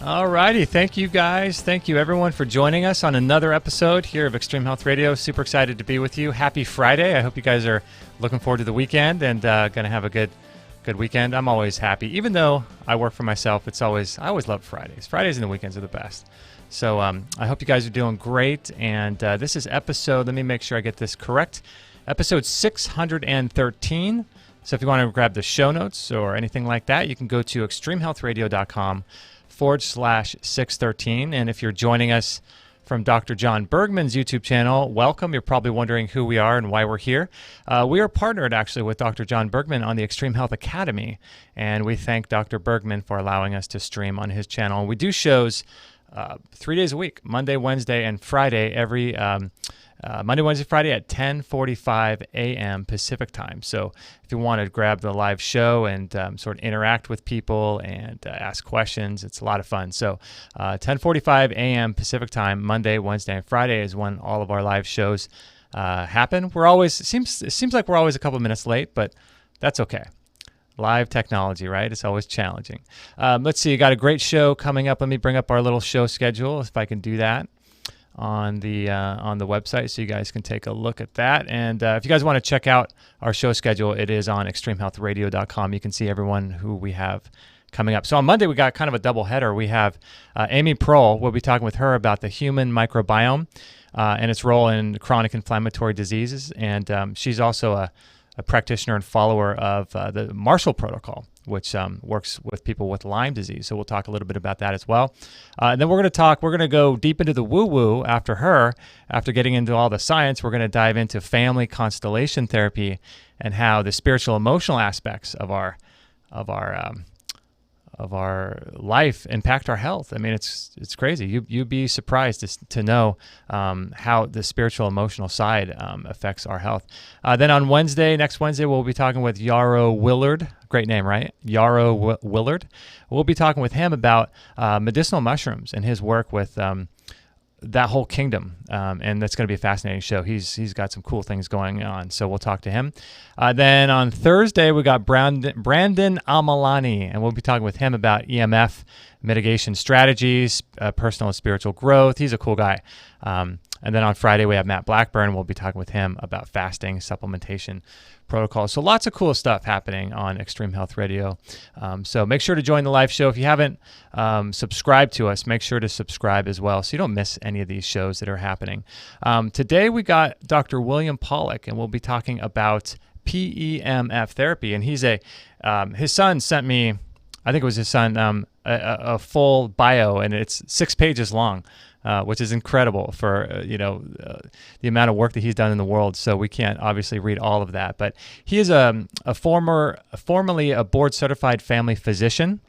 All righty. Thank you, guys. Thank you, everyone, for joining us on another episode here of Extreme Health Radio. Super excited to be with you. Happy Friday. I hope you guys are looking forward to the weekend and going to have a good weekend. I'm always happy. Even though I work for myself, I always love Fridays. Fridays and the weekends are the best. So I hope you guys are doing great. And this is let me make sure I get this correct, episode 613. So if you want to grab the show notes or anything like that, you can go to extremehealthradio.com/613. And if you're joining us from Dr. John Bergman's YouTube channel, welcome. You're probably wondering who we are and why we're here. We are partnered actually with Dr. John Bergman on the Extreme Health Academy, and we thank Dr. Bergman for allowing us to stream on his channel. We do shows 3 days a week, Monday, Wednesday, and Friday, every Monday, Wednesday, Friday at 10:45 a.m. Pacific time. So if you want to grab the live show and sort of interact with people and ask questions, it's a lot of fun. So 10:45 a.m. Pacific time, Monday, Wednesday, and Friday is when all of our live shows happen. It seems like we're always a couple minutes late, but that's okay. Live technology, right? It's always challenging. Let's see. You got a great show coming up. Let me bring up our little show schedule if I can do that on the website, so you guys can take a look at that. And if you guys want to check out our show schedule, it is on extremehealthradio.com. You can see everyone who we have coming up. So on Monday, we got kind of a double header. We have Amy Prohl. We'll be talking with her about the human microbiome and its role in chronic inflammatory diseases. And she's also a practitioner and follower of the Marshall Protocol, which works with people with Lyme disease. So we'll talk a little bit about that as well. And then we're going to go deep into the woo-woo after getting into all the science. We're going to dive into family constellation therapy and how the spiritual emotional aspects of our life impact our health. I mean, it's crazy. You'd be surprised to know how the spiritual emotional side affects our health. Then on next Wednesday, we'll be talking with Yarrow Willard. Great name, right? Yarrow Willard. We'll be talking with him about medicinal mushrooms and his work with that whole kingdom, and that's going to be a fascinating show. He's got some cool things going on, so we'll talk to him. Then on Thursday, we got Brandon Amalani, and we'll be talking with him about EMF mitigation strategies, personal and spiritual growth. He's a cool guy. And then on Friday, we have Matt Blackburn. We'll be talking with him about fasting, supplementation protocols. So lots of cool stuff happening on Extreme Health Radio. So make sure to join the live show. If you haven't subscribed to us, make sure to subscribe as well so you don't miss any of these shows that are happening. Today, we got Dr. William Pollock, and we'll be talking about PEMF therapy. And his son sent me, I think it was his son, a full bio, and it's 6 pages long. Which is incredible for the amount of work that he's done in the world. So we can't obviously read all of that. But he is formerly a board-certified family physician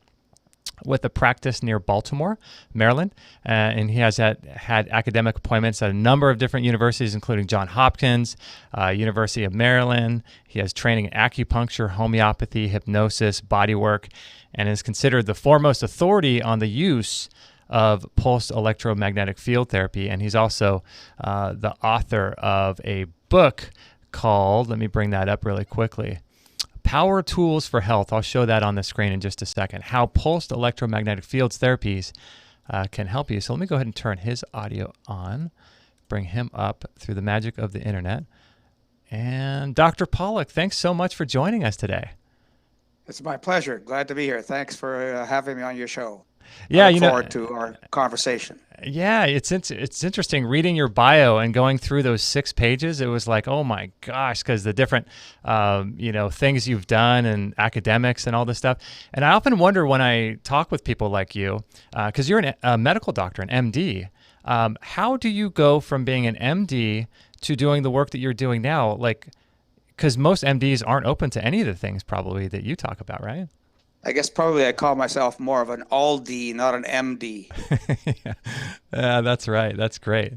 with a practice near Baltimore, Maryland, and he has had academic appointments at a number of different universities, including Johns Hopkins, University of Maryland. He has training in acupuncture, homeopathy, hypnosis, bodywork, and is considered the foremost authority on the use of pulsed electromagnetic field therapy. And he's also the author of a book called, let me bring that up really quickly, Power Tools for Health. I'll show that on the screen in just a second. How pulsed electromagnetic fields therapies can help you. So let me go ahead and turn his audio on, bring him up through the magic of the internet. And Dr. Pollock, thanks so much for joining us today. It's my pleasure. Glad to be here. Thanks for having me on your show. Yeah, I look forward to our conversation. Yeah, it's interesting reading your bio and going through those 6 pages. It was like, oh my gosh, because the different things you've done and academics and all this stuff. And I often wonder when I talk with people like you, because you're a medical doctor, an MD. How do you go from being an MD to doing the work that you're doing now? Like, because most MDs aren't open to any of the things probably that you talk about, right? I guess probably I call myself more of an Aldi, not an MD. Yeah, that's right. That's great.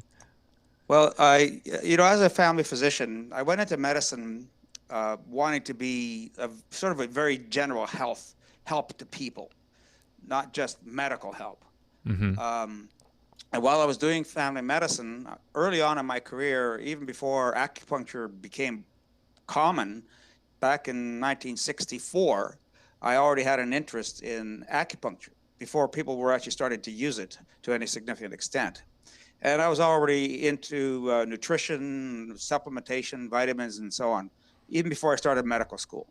Well, as a family physician, I went into medicine wanting to be sort of a very general help to people, not just medical help. Mm-hmm. And while I was doing family medicine, early on in my career, even before acupuncture became common, back in 1964, I already had an interest in acupuncture before people were actually starting to use it to any significant extent. And I was already into nutrition, supplementation, vitamins, and so on, even before I started medical school.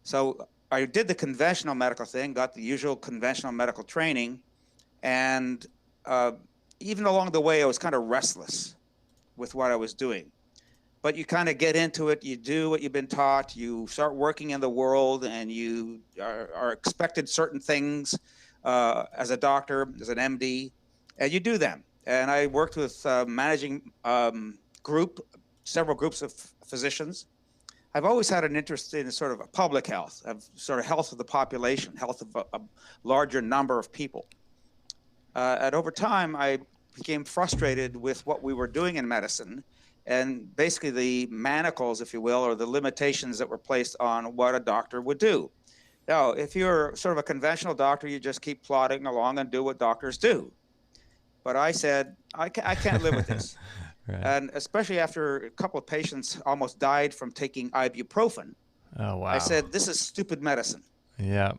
So I did the conventional medical thing, got the usual conventional medical training, and even along the way, I was kind of restless with what I was doing. But you kind of get into it, you do what you've been taught, you start working in the world, and you are expected certain things as a doctor, as an MD, and you do them. And I worked with managing several groups of physicians. I've always had an interest in sort of public health, of sort of health of the population, health of a larger number of people. And over time, I became frustrated with what we were doing in medicine, and basically the manacles, if you will, or the limitations that were placed on what a doctor would do. Now, if you're sort of a conventional doctor, you just keep plodding along and do what doctors do. But I said, I can't live with this. Right. And especially after a couple of patients almost died from taking ibuprofen. Oh, wow. I said, this is stupid medicine. Yeah.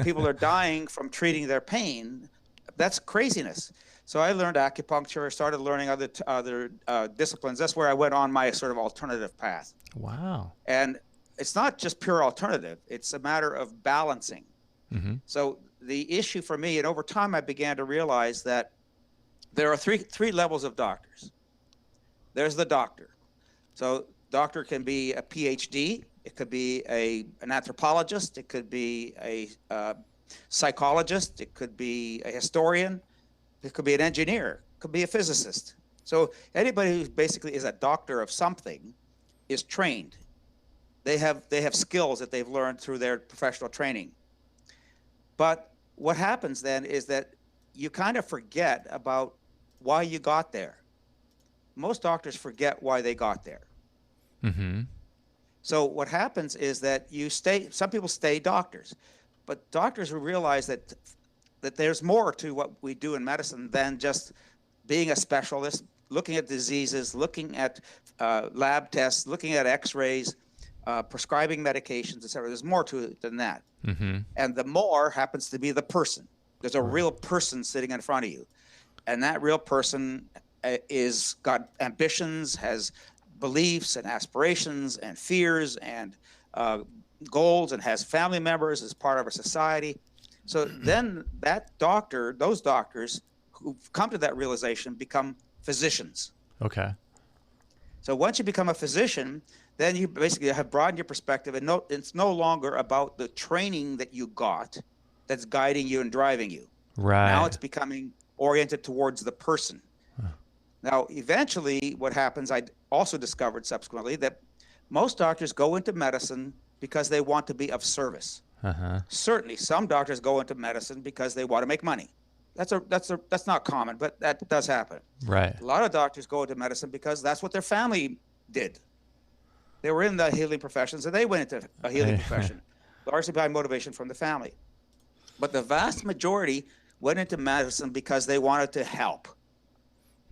People are dying from treating their pain. That's craziness. So I learned acupuncture, started learning other disciplines. That's where I went on my sort of alternative path. Wow. And it's not just pure alternative. It's a matter of balancing. Mm-hmm. So the issue for me, and over time I began to realize that there are three levels of doctors. There's the doctor. So doctor can be a PhD. It could be an anthropologist. It could be a psychologist. It could be a historian. It could be an engineer. It could be a physicist. So anybody who basically is a doctor of something is trained. They have skills that they've learned through their professional training. But what happens then is that you kind of forget about why you got there. Most doctors forget why they got there. Mm-hmm. So what happens is that some people stay doctors, but doctors will realize that there's more to what we do in medicine than just being a specialist, looking at diseases, looking at lab tests, looking at x-rays, prescribing medications, etc. There's more to it than that. Mm-hmm. And the more happens to be the person. There's a real person sitting in front of you. And that real person is got ambitions, has beliefs and aspirations and fears and goals, and has family members as part of a society. So then those doctors who've come to that realization become physicians. Okay. So once you become a physician, then you basically have broadened your perspective, and it's no longer about the training that you got that's guiding you and driving you. Right. Now it's becoming oriented towards the person. Huh. Now, eventually what happens, I also discovered subsequently that most doctors go into medicine because they want to be of service. Uh-huh. Certainly, some doctors go into medicine because they want to make money. That's not common, but that does happen. Right. A lot of doctors go into medicine because that's what their family did. They were in the healing professions, and they went into a healing profession, largely by motivation from the family. But the vast majority went into medicine because they wanted to help.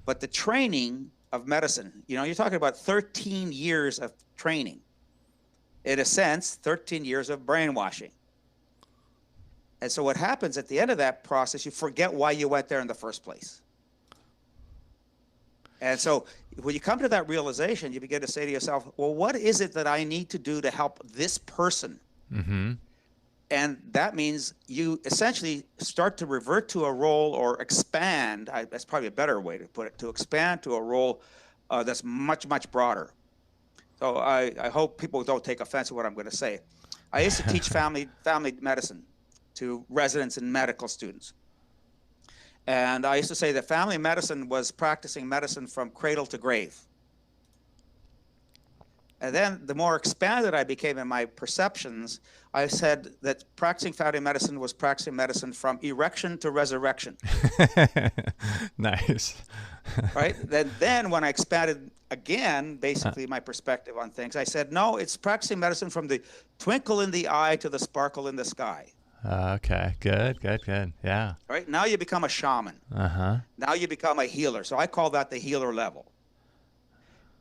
But the training of medicine, you're talking about 13 years of training. In a sense, 13 years of brainwashing. And so what happens at the end of that process, you forget why you went there in the first place. And so when you come to that realization, you begin to say to yourself, well, what is it that I need to do to help this person? Mm-hmm. And that means you essentially start to revert to a role or expand. That's probably a better way to put it, to expand to a role that's much, much broader. So I hope people don't take offense at what I'm going to say. I used to teach family medicine to residents and medical students. And I used to say that family medicine was practicing medicine from cradle to grave. And then the more expanded I became in my perceptions, I said that practicing family medicine was practicing medicine from erection to resurrection. Nice. Right? Then when I expanded again, basically my perspective on things, I said, no, it's practicing medicine from the twinkle in the eye to the sparkle in the sky. Okay, good. Yeah. Right? Now you become a shaman. Uh-huh. Now you become a healer. So I call that the healer level.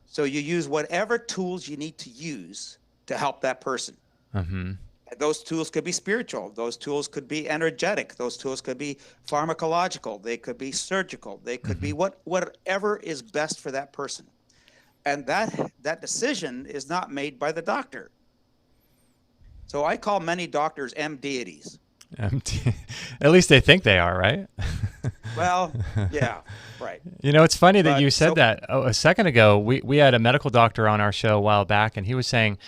So you use whatever tools you need to use to help that person. Mm-hmm. Those tools could be spiritual. Those tools could be energetic. Those tools could be pharmacological. They could be surgical. They could be whatever is best for that person. And that decision is not made by the doctor. So I call many doctors M deities. At least they think they are, right? Well, yeah, right. You know, it's funny that you said that. A second ago, we had a medical doctor on our show a while back, and he was saying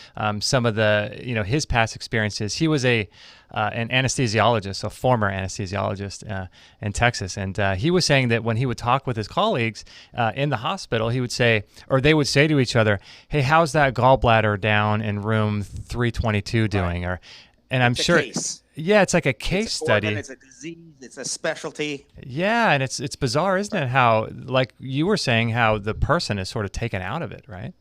some of the, his past experiences. He was an anesthesiologist, a former anesthesiologist in Texas, and he was saying that when he would talk with his colleagues in the hospital, he would say, or they would say to each other, "Hey, how's that gallbladder down in room 322 doing?" Right. And I'm sure. Case. Yeah, it's like a case study. It's a disease. It's a specialty. Yeah, and it's bizarre, isn't it? How, like you were saying, how the person is sort of taken out of it, right?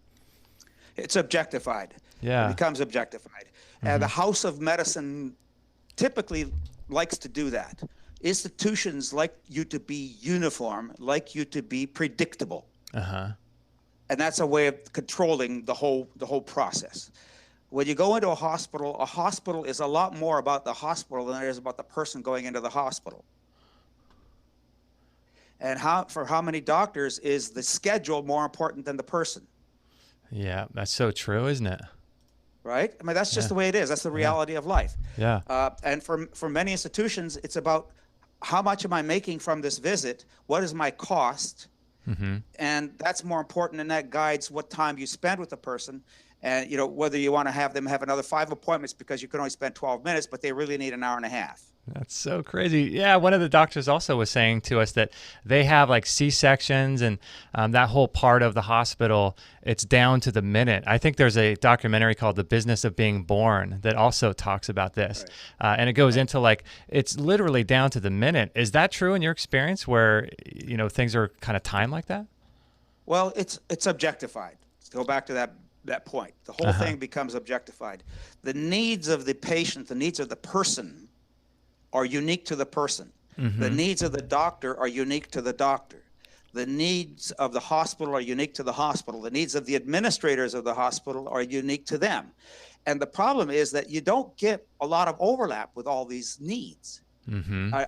It's objectified. Yeah, it becomes objectified. And the House of Medicine typically likes to do that. Institutions like you to be uniform, like you to be predictable. And that's a way of controlling the whole process. When you go into a hospital is a lot more about the hospital than it is about the person going into the hospital. And for how many doctors is the schedule more important than the person? Yeah, that's so true, isn't it? Right? I mean, that's just the way it is. That's the reality of life. Yeah. And for many institutions, it's about how much am I making from this visit? What is my cost? And that's more important, and that guides what time you spend with the person. And, whether you want to have them have another 5 appointments because you can only spend 12 minutes, but they really need an hour and a half. That's so crazy. Yeah, one of the doctors also was saying to us that they have like C-sections and that whole part of the hospital, it's down to the minute. I think there's a documentary called The Business of Being Born that also talks about this. Right. And it goes into like, it's literally down to the minute. Is that true in your experience where, things are kind of timed like that? Well, it's objectified. Let's go back to that point. The whole thing becomes objectified. The needs of the patient, the needs of the person are unique to the person. The needs of the doctor are unique to the doctor. The needs of the hospital are unique to the hospital. The needs of the administrators of the hospital are unique to them. And the problem is that you don't get a lot of overlap with all these needs.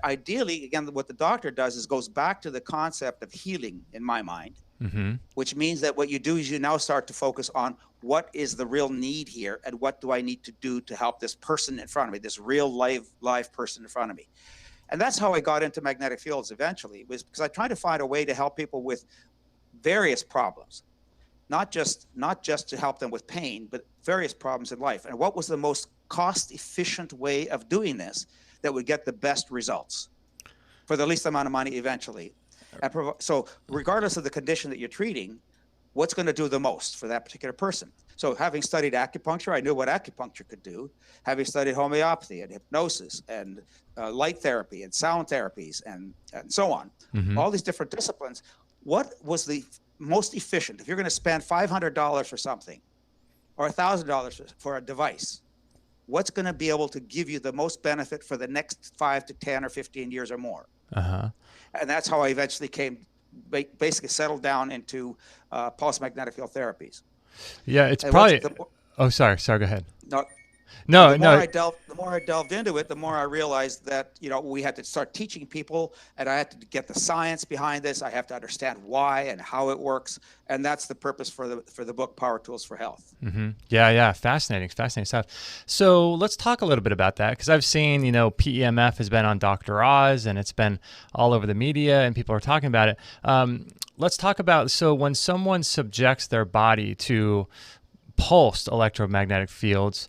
Ideally, again, what the doctor does is goes back to the concept of healing, in my mind. Which means that what you do is you now start to focus on what is the real need here and what do I need to do to help this person in front of me, this real live person in front of me. And that's how I got into magnetic fields eventually, was because I tried to find a way to help people with various problems, not just to help them with pain, but various problems in life. And what was the most cost-efficient way of doing this that would get the best results for the least amount of money eventually? So regardless of the condition that you're treating, what's going to do the most for that particular person? So having studied acupuncture, I knew what acupuncture could do. Having studied homeopathy and hypnosis and light therapy and sound therapies and so on, all these different disciplines, what was the most efficient? If you're going to spend $500 for something or $1,000 for a device, what's going to be able to give you the most benefit for the next 5 to 10 or 15 years or more? And that's how I eventually basically settled down into pulse magnetic field therapies. Yeah, it's probably. Sorry, go ahead. No. The more I delved into it, the more I realized that we had to start teaching people, and I had to get the science behind this. I have to understand why and how it works, and that's the purpose for the book Power Tools for Health. Yeah, fascinating stuff. So let's talk a little bit about that, because I've seen PEMF has been on Dr. Oz, and it's been all over the media, and people are talking about it. Let's talk about, so when someone subjects their body to pulsed electromagnetic fields,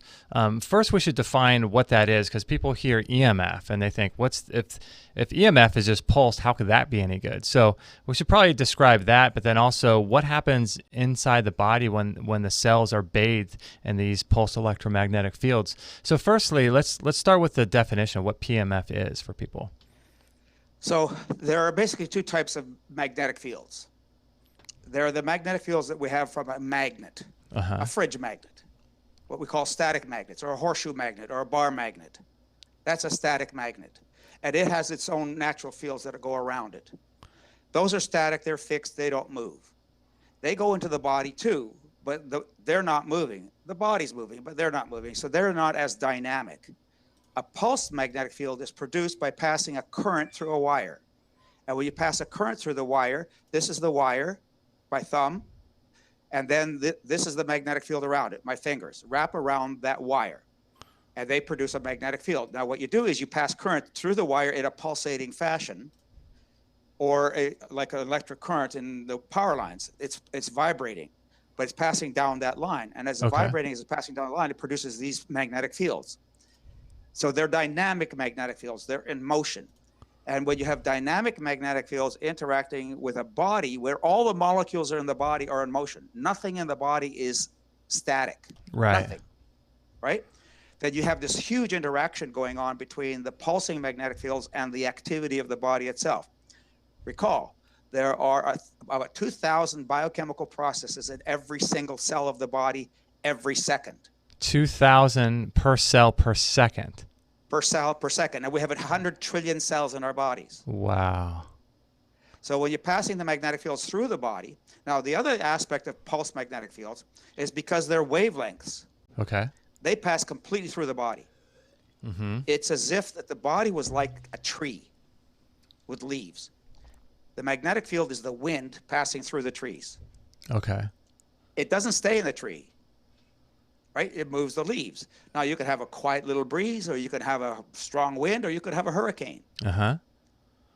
first we should define what that is, because people hear EMF and they think, if EMF is just pulsed, how could that be any good? So we should probably describe that, but then also what happens inside the body when the cells are bathed in these pulsed electromagnetic fields. So firstly, let's start with the definition of what PEMF is for people. So there are basically 2 types of magnetic fields. There are the magnetic fields that we have from a magnet, a fridge magnet, what we call static magnets, or a horseshoe magnet, or a bar magnet. That's a static magnet. And it has its own natural fields that go around it. Those are static, they're fixed, they don't move. They go into the body too, but they're not moving. The body's moving, but they're not moving. So they're not as dynamic. A pulsed magnetic field is produced by passing a current through a wire. And when you pass a current through the wire, this is the wire, my thumb, and then this is the magnetic field around it, my fingers, wrap around that wire, and they produce a magnetic field. Now, what you do is you pass current through the wire in a pulsating fashion, or like an electric current in the power lines. It's vibrating, but it's passing down that line. And as it's vibrating, as it's passing down the line, it produces these magnetic fields. So they're dynamic magnetic fields. They're in motion. And when you have dynamic magnetic fields interacting with a body where all the molecules are in the body are in motion, nothing in the body is static. Right. Nothing. Right? Then you have this huge interaction going on between the pulsing magnetic fields and the activity of the body itself. Recall, there are about 2,000 biochemical processes in every single cell of the body every second. 2,000 per cell per second. Per cell per second. And we have 100 trillion cells in our bodies. Wow. So when you're passing the magnetic fields through the body, now the other aspect of pulse magnetic fields is because they're wavelengths. Okay. They pass completely through the body. Mm-hmm. It's as if that the body was like a tree with leaves. The magnetic field is the wind passing through the trees. Okay. It doesn't stay in the tree. Right? It moves the leaves. Now, you could have a quiet little breeze, or you could have a strong wind, or you could have a hurricane. Uh-huh.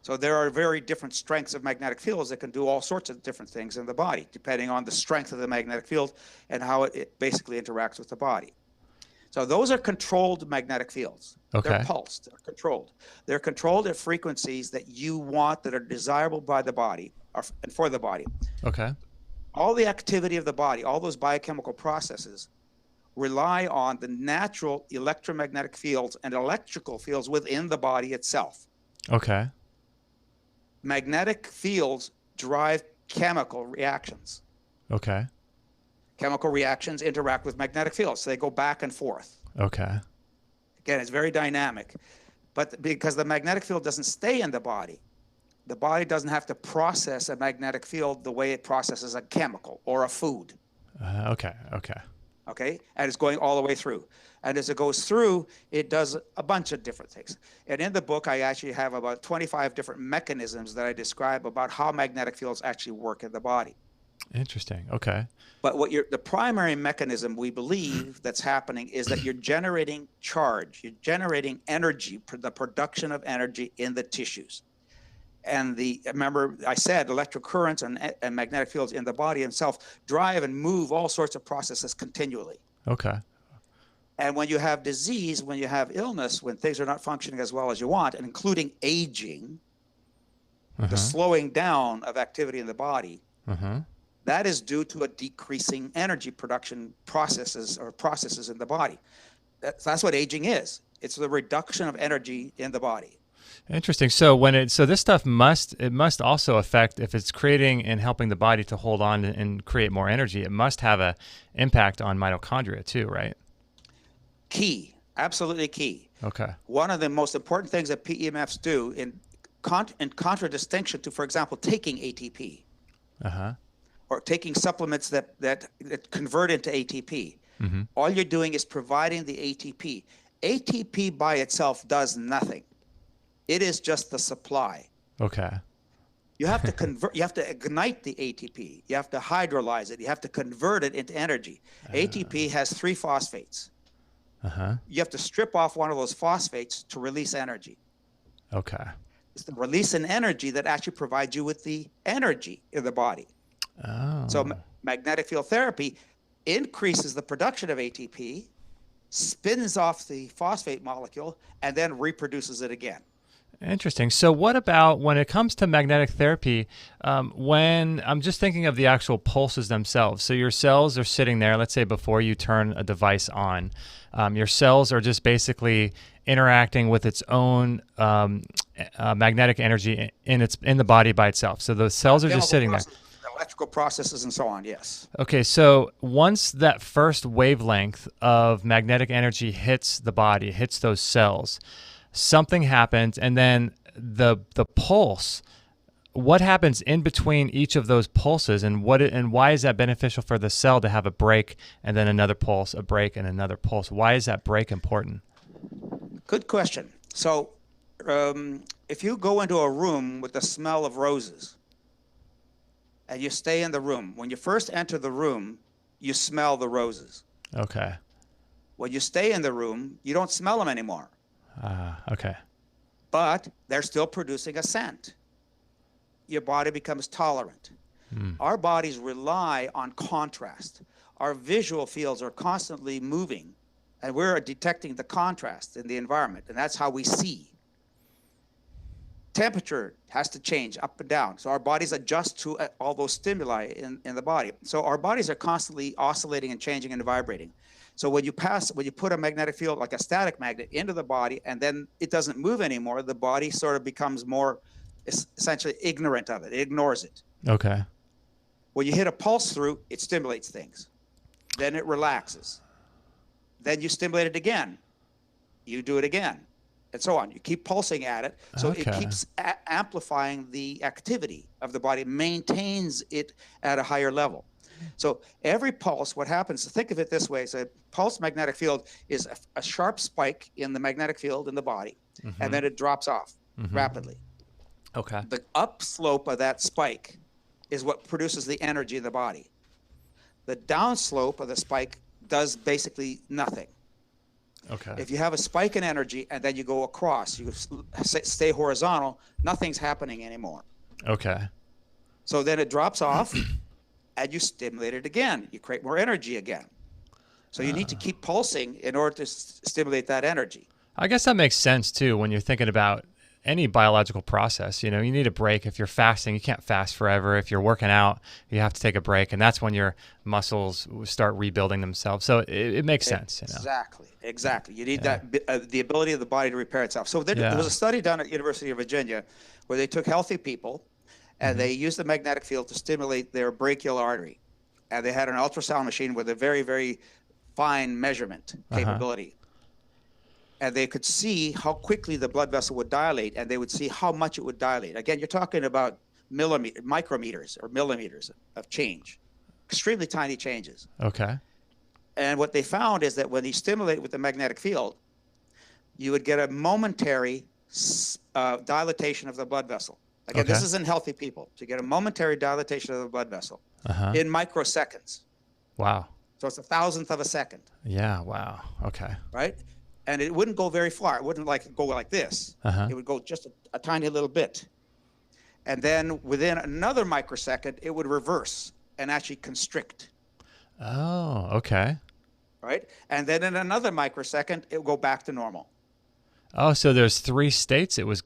So there are very different strengths of magnetic fields that can do all sorts of different things in the body, depending on the strength of the magnetic field and how it basically interacts with the body. So those are controlled magnetic fields. Okay. They're pulsed. They're controlled. They're controlled at frequencies that you want, that are desirable by the body and for the body. Okay. All the activity of the body, all those biochemical processes, rely on the natural electromagnetic fields and electrical fields within the body itself. Okay. Magnetic fields drive chemical reactions. Okay. Chemical reactions interact with magnetic fields, so they go back and forth. Okay. Again, it's very dynamic. But because the magnetic field doesn't stay in the body doesn't have to process a magnetic field the way it processes a chemical or a food. Okay. Okay. Okay, and it's going all the way through. And as it goes through, it does a bunch of different things. And in the book, I actually have about 25 different mechanisms that I describe about how magnetic fields actually work in the body. Interesting. Okay. But the primary mechanism we believe that's happening is that you're generating charge, you're generating energy, the production of energy in the tissues. And remember I said electric currents and magnetic fields in the body itself drive and move all sorts of processes continually. Okay. And when you have disease, when you have illness, when things are not functioning as well as you want, and including aging, the slowing down of activity in the body, that is due to a decreasing energy production processes in the body. That's what aging is. It's the reduction of energy in the body. Interesting. So this stuff must also affect, if it's creating and helping the body to hold on and create more energy, it must have a impact on mitochondria too, right? Key, absolutely key. Okay. One of the most important things that PEMFs do in contradistinction to, for example, taking ATP, or taking supplements that convert into ATP. All you're doing is providing the ATP. ATP by itself does nothing. It is just the supply. Okay. You have to convert. You have to ignite the ATP. You have to hydrolyze it. You have to convert it into energy. ATP has 3 phosphates. You have to strip off one of those phosphates to release energy. Okay. It's the release in energy that actually provides you with the energy in the body. Oh. So magnetic field therapy increases the production of ATP, spins off the phosphate molecule, and then reproduces it again. Interesting. So what about when it comes to magnetic therapy, when I'm just thinking of the actual pulses themselves. So your cells are sitting there, let's say before you turn a device on, your cells are just basically interacting with its own magnetic energy in the body by itself. So the cells are just sitting there. Electrical processes and so on, yes. Okay, so once that first wavelength of magnetic energy hits the body, hits those cells, something happens, and then the pulse what happens in between each of those pulses, and why is that beneficial for the cell to have a break and then another pulse, a break and another pulse? Why is that break important? Good question. So if you go into a room with the smell of roses and you stay in the room, when you first enter the room, you smell the roses. Okay. When you stay in the room, you don't smell them anymore. Okay. But they're still producing a scent. Your body becomes tolerant. Our bodies rely on contrast. Our visual fields are constantly moving, and we're detecting the contrast in the environment, and that's how we see. Temperature has to change up and down, so our bodies adjust to all those stimuli in the body. So our bodies are constantly oscillating and changing and vibrating. So when you put a magnetic field like a static magnet into the body and then it doesn't move anymore, the body sort of becomes more essentially ignorant of it. It ignores it. Okay. When you hit a pulse through, it stimulates things. Then it relaxes. Then you stimulate it again. You do it again, and so on. You keep pulsing at it, so it keeps amplifying the activity of the body, maintains it at a higher level. So every pulse, what happens, think of it this way, so a pulse magnetic field is a sharp spike in the magnetic field in the body, and then it drops off rapidly. Okay. The upslope of that spike is what produces the energy in the body. The downslope of the spike does basically nothing. Okay. If you have a spike in energy and then you go across, you stay horizontal, nothing's happening anymore. Okay. So then it drops off and you stimulate it again. You create more energy again. So you need to keep pulsing in order to stimulate that energy. I guess that makes sense too when you're thinking about any biological process. You know, you need a break. If you're fasting, you can't fast forever. If you're working out, you have to take a break, and that's when your muscles start rebuilding themselves. So it makes sense. You know? Exactly. You need that the ability of the body to repair itself. So there was a study done at University of Virginia where they took healthy people and they used the magnetic field to stimulate their brachial artery, and they had an ultrasound machine with a very, very fine measurement capability. And they could see how quickly the blood vessel would dilate, and they would see how much it would dilate. Again, you're talking about micrometers or millimeters of change, extremely tiny changes. Okay. And what they found is that when you stimulate with the magnetic field, you would get a momentary dilatation of the blood vessel. Again, this is in healthy people. To get a momentary dilatation of the blood vessel in microseconds. Wow. So it's 1,000th of a second. Yeah. Wow. Okay. Right? And it wouldn't go very far. It wouldn't go like this. It would go just a tiny little bit. And then within another microsecond, it would reverse and actually constrict. Oh, okay. Right? And then in another microsecond, it would go back to normal. Oh, so there's 3 states it was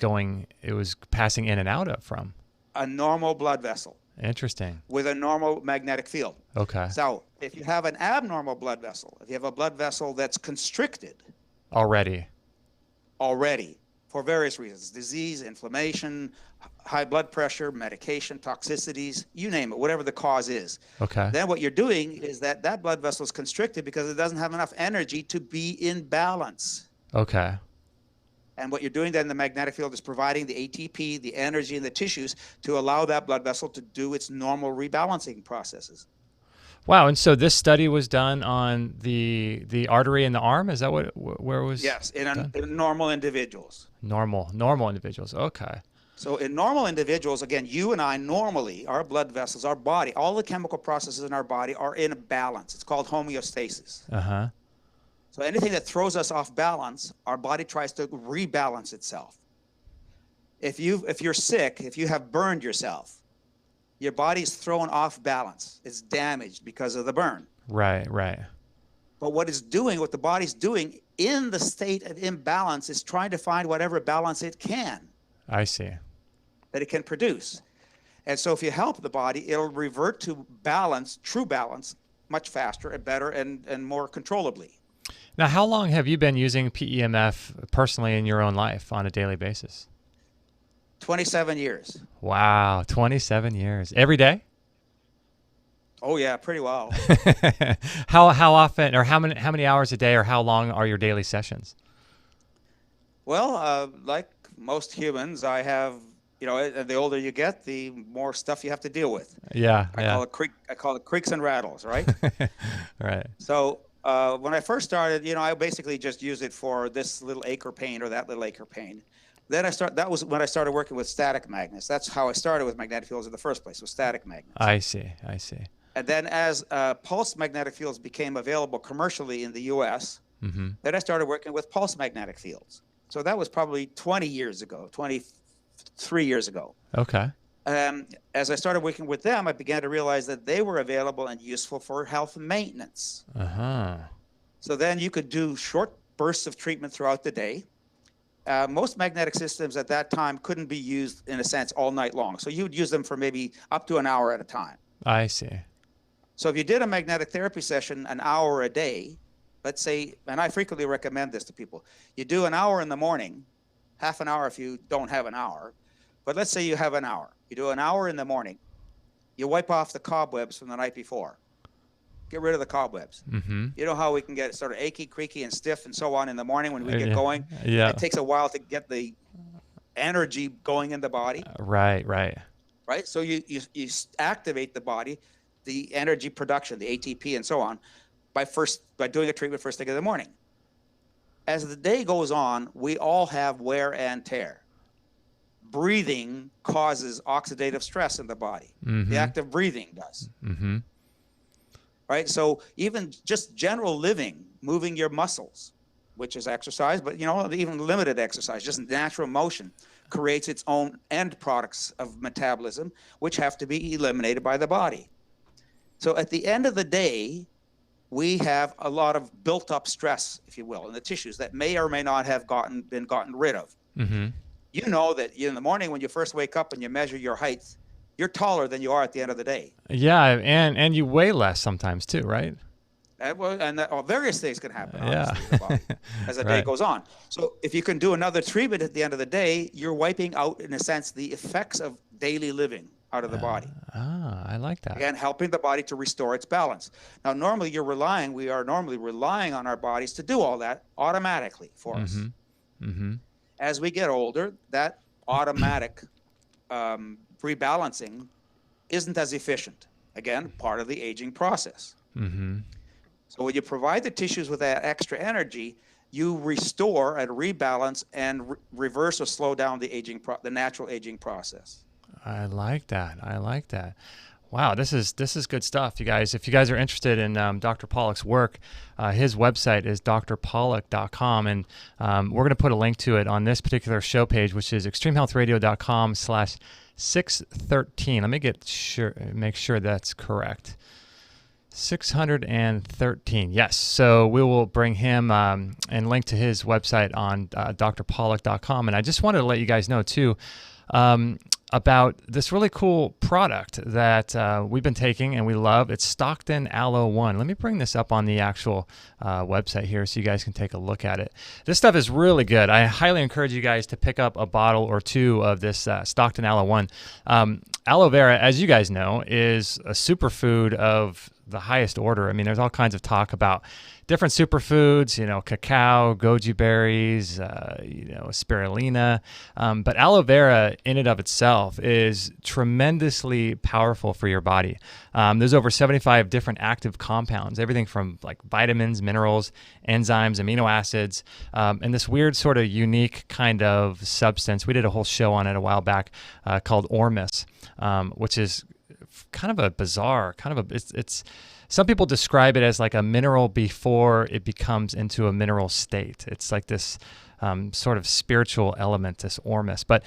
passing in and out of from. A normal blood vessel. Interesting. With a normal magnetic field. Okay. So if you have an abnormal blood vessel, if you have a blood vessel that's constricted, Already, for various reasons, disease, inflammation, high blood pressure, medication, toxicities, you name it, whatever the cause is. Okay. Then what you're doing is that blood vessel is constricted because it doesn't have enough energy to be in balance. Okay. And what you're doing then in the magnetic field is providing the ATP, the energy in the tissues to allow that blood vessel to do its normal rebalancing processes. Wow, and so this study was done on the artery in the arm? Is that where it was? Yes, in normal individuals. Normal individuals. Okay. So in normal individuals, again, you and I normally, our blood vessels, our body, all the chemical processes in our body are in a balance. It's called homeostasis. So anything that throws us off balance, our body tries to rebalance itself. If you're sick, if you have burned yourself, your body's thrown off balance. It's damaged because of the burn. Right. But what the body's doing in the state of imbalance is trying to find whatever balance it can. I see. That it can produce. And so if you help the body, it'll revert to balance, true balance, much faster and better and more controllably. Now, how long have you been using PEMF personally in your own life on a daily basis? 27 years. Wow, 27 years. Every day? Oh yeah, pretty well. How often, or how many hours a day, or how long are your daily sessions? Well, like most humans, I have the older you get, the more stuff you have to deal with. Yeah. I call it creaks and rattles, right? Right. So when I first started, I basically just used it for this little acre pain or that little acre pain. Then that was when I started working with static magnets. That's how I started with magnetic fields in the first place, with static magnets. I see. And then as pulse magnetic fields became available commercially in the U.S., Mm-hmm. then I started working with pulse magnetic fields. So that was probably 23 years ago. Okay. As I started working with them, I began to realize that they were available and useful for health maintenance. Uh-huh. So then you could do short bursts of treatment throughout the day. Most magnetic systems at that time couldn't be used, in a sense, all night long. So you would use them for maybe up to an hour at a time. I see. So if you did a magnetic therapy session an hour a day, let's say, and I frequently recommend this to people, you do an hour in the morning, half an hour if you don't have an hour, but let's say you have an hour. You do an hour in the morning, you wipe off the cobwebs from the night before. Get rid of the cobwebs. Mm-hmm. You know how we can get sort of achy, creaky, and stiff and so on in the morning when we get going? Yeah. It takes a while to get the energy going in the body. Right. Right? So you activate the body, the energy production, the ATP and so on, by doing a treatment first thing in the morning. As the day goes on, we all have wear and tear. Breathing causes oxidative stress in the body. Mm-hmm. The act of breathing does. Mm-hmm. Right? So even just general living, moving your muscles, which is exercise, but even limited exercise, just natural motion, creates its own end products of metabolism, which have to be eliminated by the body. So at the end of the day, we have a lot of built-up stress, if you will, in the tissues that may or may not have been gotten rid of. Mm-hmm. You know that in the morning when you first wake up and you measure your height, you're taller than you are at the end of the day. Yeah, and you weigh less sometimes too, right? Various things can happen, Yeah. obviously, in the body as the day goes on. So if you can do another treatment at the end of the day, you're wiping out, in a sense, the effects of daily living out of the body. I like that. Again, helping the body to restore its balance. Now, normally we are normally relying on our bodies to do all that automatically for us. Mm-hmm. As we get older, that automatic rebalancing isn't as efficient. Again, part of the aging process. Mm-hmm. So when you provide the tissues with that extra energy, you restore and rebalance and reverse or slow down the natural aging process. I like that. Wow, this is good stuff, you guys. If you guys are interested in Dr. Pollock's work, his website is drpollock.com, and we're going to put a link to it on this particular show page, which is extremehealthradio.com/613. Let me make sure that's correct. 613. Yes. So we will bring him and link to his website on drpollock.com. And I just wanted to let you guys know too about this really cool product that we've been taking and we love. It's Stockton Aloe 1. Let me bring this up on the actual website here so you guys can take a look at it. This stuff is really good. I highly encourage you guys to pick up a bottle or two of this Stockton Aloe 1. Aloe vera, as you guys know, is a superfood of the highest order. I mean, there's all kinds of talk about different superfoods, cacao, goji berries, spirulina. But aloe vera in and of itself is tremendously powerful for your body. There's over 75 different active compounds, everything from like vitamins, minerals, enzymes, amino acids, and this weird sort of unique kind of substance. We did a whole show on it a while back called ormus, which is kind of a bizarre, it's some people describe it as like a mineral before it becomes into a mineral state. It's like this sort of spiritual element, this ormus. But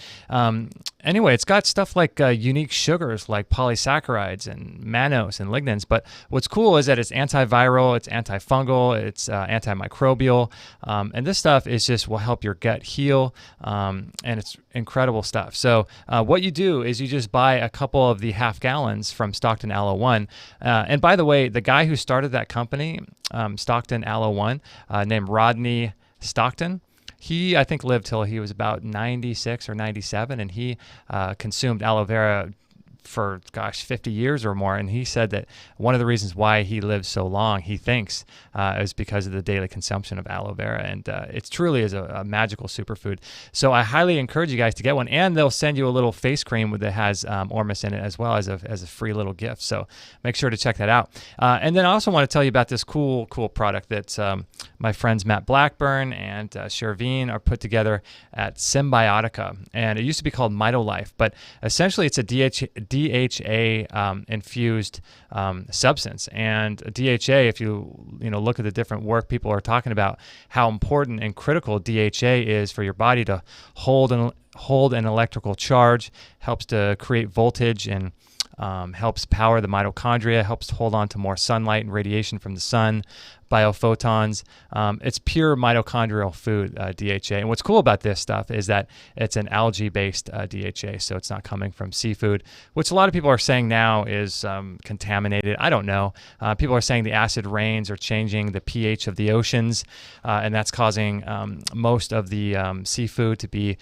anyway, it's got stuff like unique sugars like polysaccharides and mannose and lignans. But what's cool is that it's antiviral, it's antifungal, it's antimicrobial. And this stuff will help your gut heal. And it's incredible stuff. So what you do is you just buy a couple of the half gallons from Stockton Aloe 1. And by the way, the guy who started that company, Stockton Aloe 1, named Rodney Stockton, he, I think, lived till he was about 96 or 97, and he consumed aloe vera for, gosh, 50 years or more. And he said that one of the reasons why he lives so long, he thinks, is because of the daily consumption of aloe vera. And it truly is a magical superfood. So I highly encourage you guys to get one. And they'll send you a little face cream that has ormus in it as well as a free little gift. So make sure to check that out. And then I also want to tell you about this cool product that my friends Matt Blackburn and Shervine are put together at Symbiotica. And it used to be called MitoLife, but essentially it's a DHA infused substance. And DHA, if you look at the different work, people are talking about how important and critical DHA is for your body to hold an electrical charge, helps to create voltage and helps power the mitochondria, helps hold on to more sunlight and radiation from the sun, biophotons. It's pure mitochondrial food, DHA. And what's cool about this stuff is that it's an algae-based DHA, so it's not coming from seafood, which a lot of people are saying now is contaminated. I don't know. People are saying the acid rains are changing the pH of the oceans, and that's causing most of the seafood to be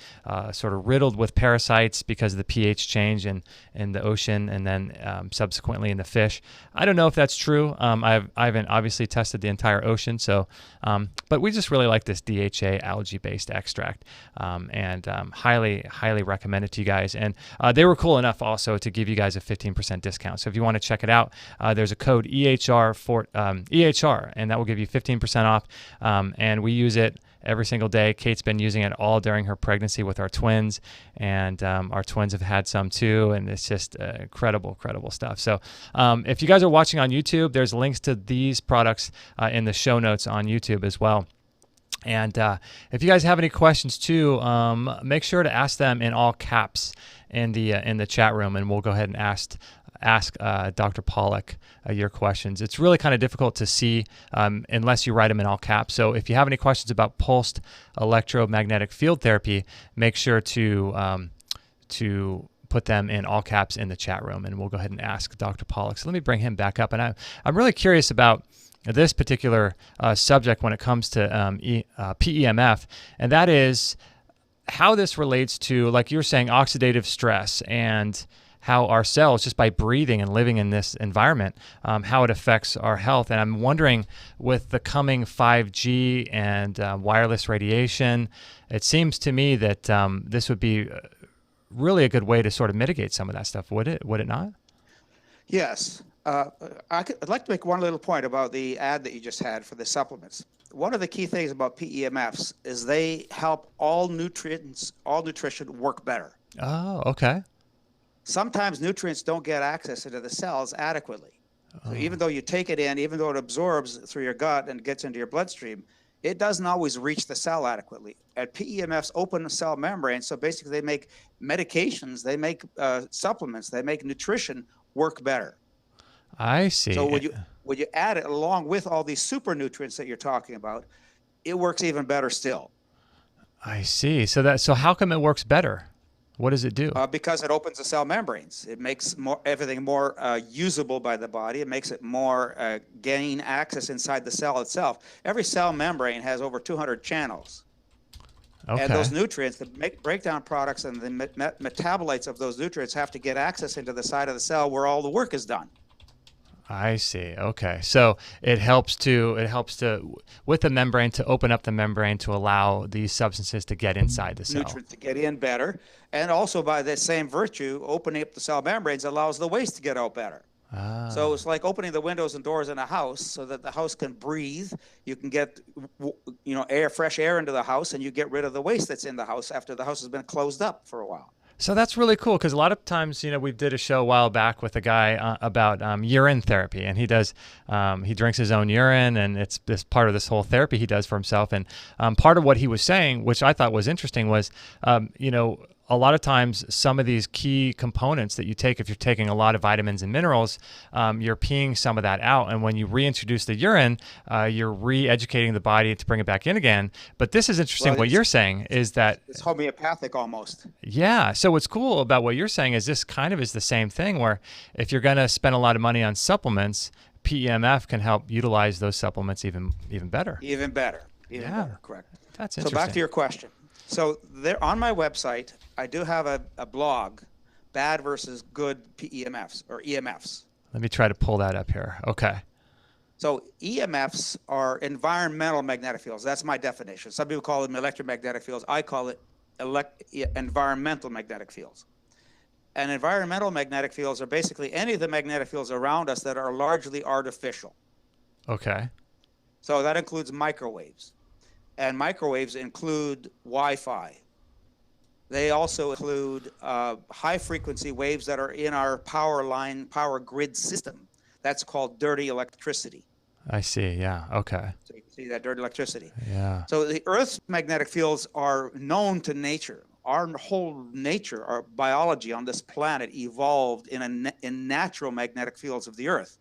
sort of riddled with parasites because of the pH change in the ocean and then subsequently in the fish. I don't know if that's true. I haven't obviously tested the entire ocean, so but we just really like this DHA algae-based extract, and highly recommend it to you guys. And they were cool enough also to give you guys a 15% discount. So if you want to check it out, there's a code EHR for EHR, and that will give you 15% off. And we use it every single day. Kate's been using it all during her pregnancy with our twins, and our twins have had some too, and it's just incredible stuff. So if you guys are watching on YouTube, there's links to these products in the show notes on YouTube as well. And if you guys have any questions too, make sure to ask them in all caps in the chat room, and we'll go ahead and ask Dr. Pollock your questions. It's really kind of difficult to see unless you write them in all caps. So if you have any questions about pulsed electromagnetic field therapy, make sure to put them in all caps in the chat room, and we'll go ahead and ask Dr. Pollock. So let me bring him back up. And I'm really curious about this particular subject when it comes to PEMF, and that is how this relates to, like you were saying, oxidative stress, and how our cells, just by breathing and living in this environment, how it affects our health. And I'm wondering, with the coming 5G and wireless radiation, it seems to me that this would be really a good way to sort of mitigate some of that stuff. Would it not? Yes. I'd like to make one little point about the ad that you just had for the supplements. One of the key things about PEMFs is they help all nutrition work better. Oh, okay. Sometimes nutrients don't get access into the cells adequately. So even though you take it in, even though it absorbs through your gut and gets into your bloodstream, it doesn't always reach the cell adequately. And PEMFs open the cell membrane, so basically they make medications, they make supplements, they make nutrition work better. I see. So when you add it along with all these super nutrients that you're talking about, it works even better still. I see. So how come it works better? What does it do? Because it opens the cell membranes. It makes everything more usable by the body. It makes it more gain access inside the cell itself. Every cell membrane has over 200 channels. Okay. And those nutrients, the breakdown products and the metabolites of those nutrients have to get access into the side of the cell where all the work is done. I see. Okay. So it helps with the membrane, to open up the membrane to allow these substances to get inside the cell. Nutrients to get in better. And also by that same virtue, opening up the cell membranes allows the waste to get out better. So it's like opening the windows and doors in a house so that the house can breathe. You can get, fresh air into the house, and you get rid of the waste that's in the house after the house has been closed up for a while. So that's really cool, because a lot of times, we did a show a while back with a guy about urine therapy, and he drinks his own urine, and it's this part of this whole therapy he does for himself. And part of what he was saying, which I thought was interesting, was, a lot of times some of these key components that you take, if you're taking a lot of vitamins and minerals, you're peeing some of that out. And when you reintroduce the urine, you're re-educating the body to bring it back in again. But this is interesting. What you're saying is that it's homeopathic almost. Yeah. So what's cool about what you're saying is this kind of is the same thing, where if you're going to spend a lot of money on supplements, PEMF can help utilize those supplements even better. Even better. Even better. Correct. That's interesting. So back to your question. So there on my website, I do have a blog bad versus good PEMFs or EMFs. Let me try to pull that up here. Okay. So EMFs are environmental magnetic fields. That's my definition. Some people call them electromagnetic fields. I call it environmental magnetic fields. And environmental magnetic fields are basically any of the magnetic fields around us that are largely artificial. Okay. So that includes microwaves. And microwaves include Wi-Fi. They also include high frequency waves that are in our power grid system. That's called dirty electricity. I see. Yeah. Okay. So you can see that dirty electricity. Yeah. So the Earth's magnetic fields are known to nature. Our whole nature, our biology on this planet evolved in natural magnetic fields of the Earth.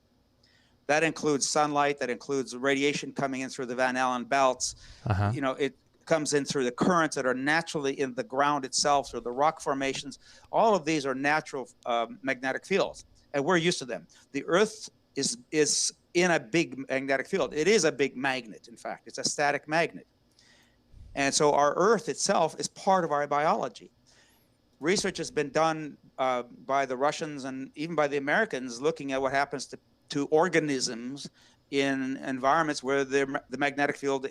That includes sunlight, that includes radiation coming in through the Van Allen belts. You know, it comes in through the currents that are naturally in the ground itself, through the rock formations. All of these are natural magnetic fields, and we're used to them. The Earth is in a big magnetic field. It is a big magnet, in fact. It's a static magnet. And so our Earth itself is part of our biology. Research has been done by the Russians and even by the Americans looking at what happens to organisms in environments where the magnetic field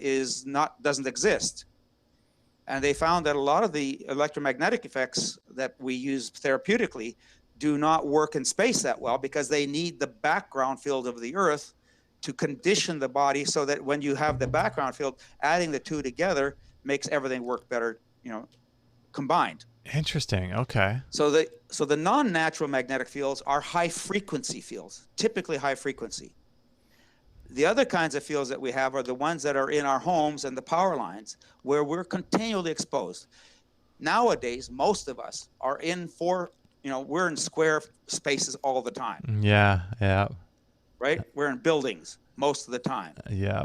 doesn't exist. And they found that a lot of the electromagnetic effects that we use therapeutically do not work in space that well because they need the background field of the Earth to condition the body so that when you have the background field, adding the two together makes everything work better, you know, combined. Interesting. Okay. So the non-natural magnetic fields are high frequency fields, typically high frequency. The other kinds of fields that we have are the ones that are in our homes and the power lines where we're continually exposed. Nowadays, most of us are we're in square spaces all the time. Yeah. Yeah. Right? We're in buildings most of the time. Yeah.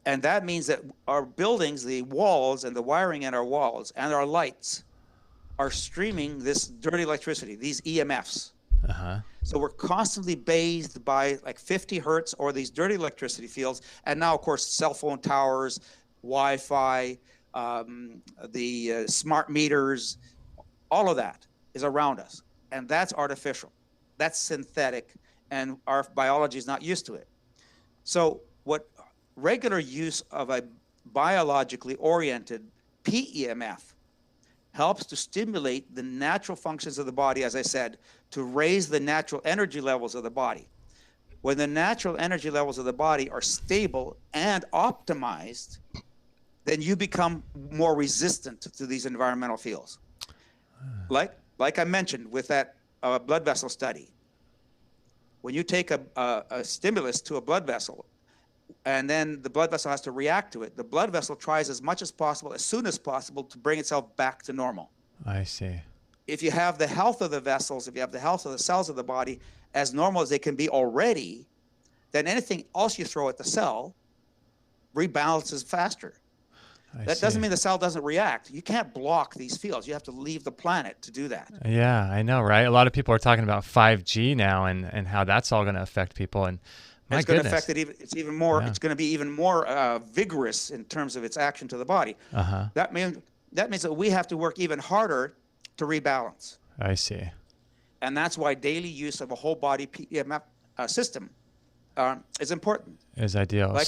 And that means that our buildings, the walls and the wiring in our walls and our lights are streaming this dirty electricity, these EMFs. So we're constantly bathed by like 50 hertz or these dirty electricity fields. And now, of course, cell phone towers, Wi-Fi, the smart meters, all of that is around us. And that's artificial. That's synthetic. And our biology is not used to it. So what regular use of a biologically oriented PEMF helps to stimulate the natural functions of the body, as I said, to raise the natural energy levels of the body. When the natural energy levels of the body are stable and optimized, then you become more resistant to these environmental fields. Like I mentioned with that blood vessel study, when you take a stimulus to a blood vessel, and then the blood vessel has to react to it, the blood vessel tries as much as possible, as soon as possible, to bring itself back to normal. I see. If you have the health of the vessels, if you have the health of the cells of the body as normal as they can be already, then anything else you throw at the cell rebalances faster. That doesn't mean the cell doesn't react. You can't block these fields. You have to leave the planet to do that. Yeah, I know, right? A lot of people are talking about 5G now and how that's all going to affect people. And my it's going goodness. to affect it. It's even more. Yeah. It's going to be even more vigorous in terms of its action to the body. That means that we have to work even harder to rebalance. I see. And that's why daily use of a whole body PEMF system is important. Is ideal.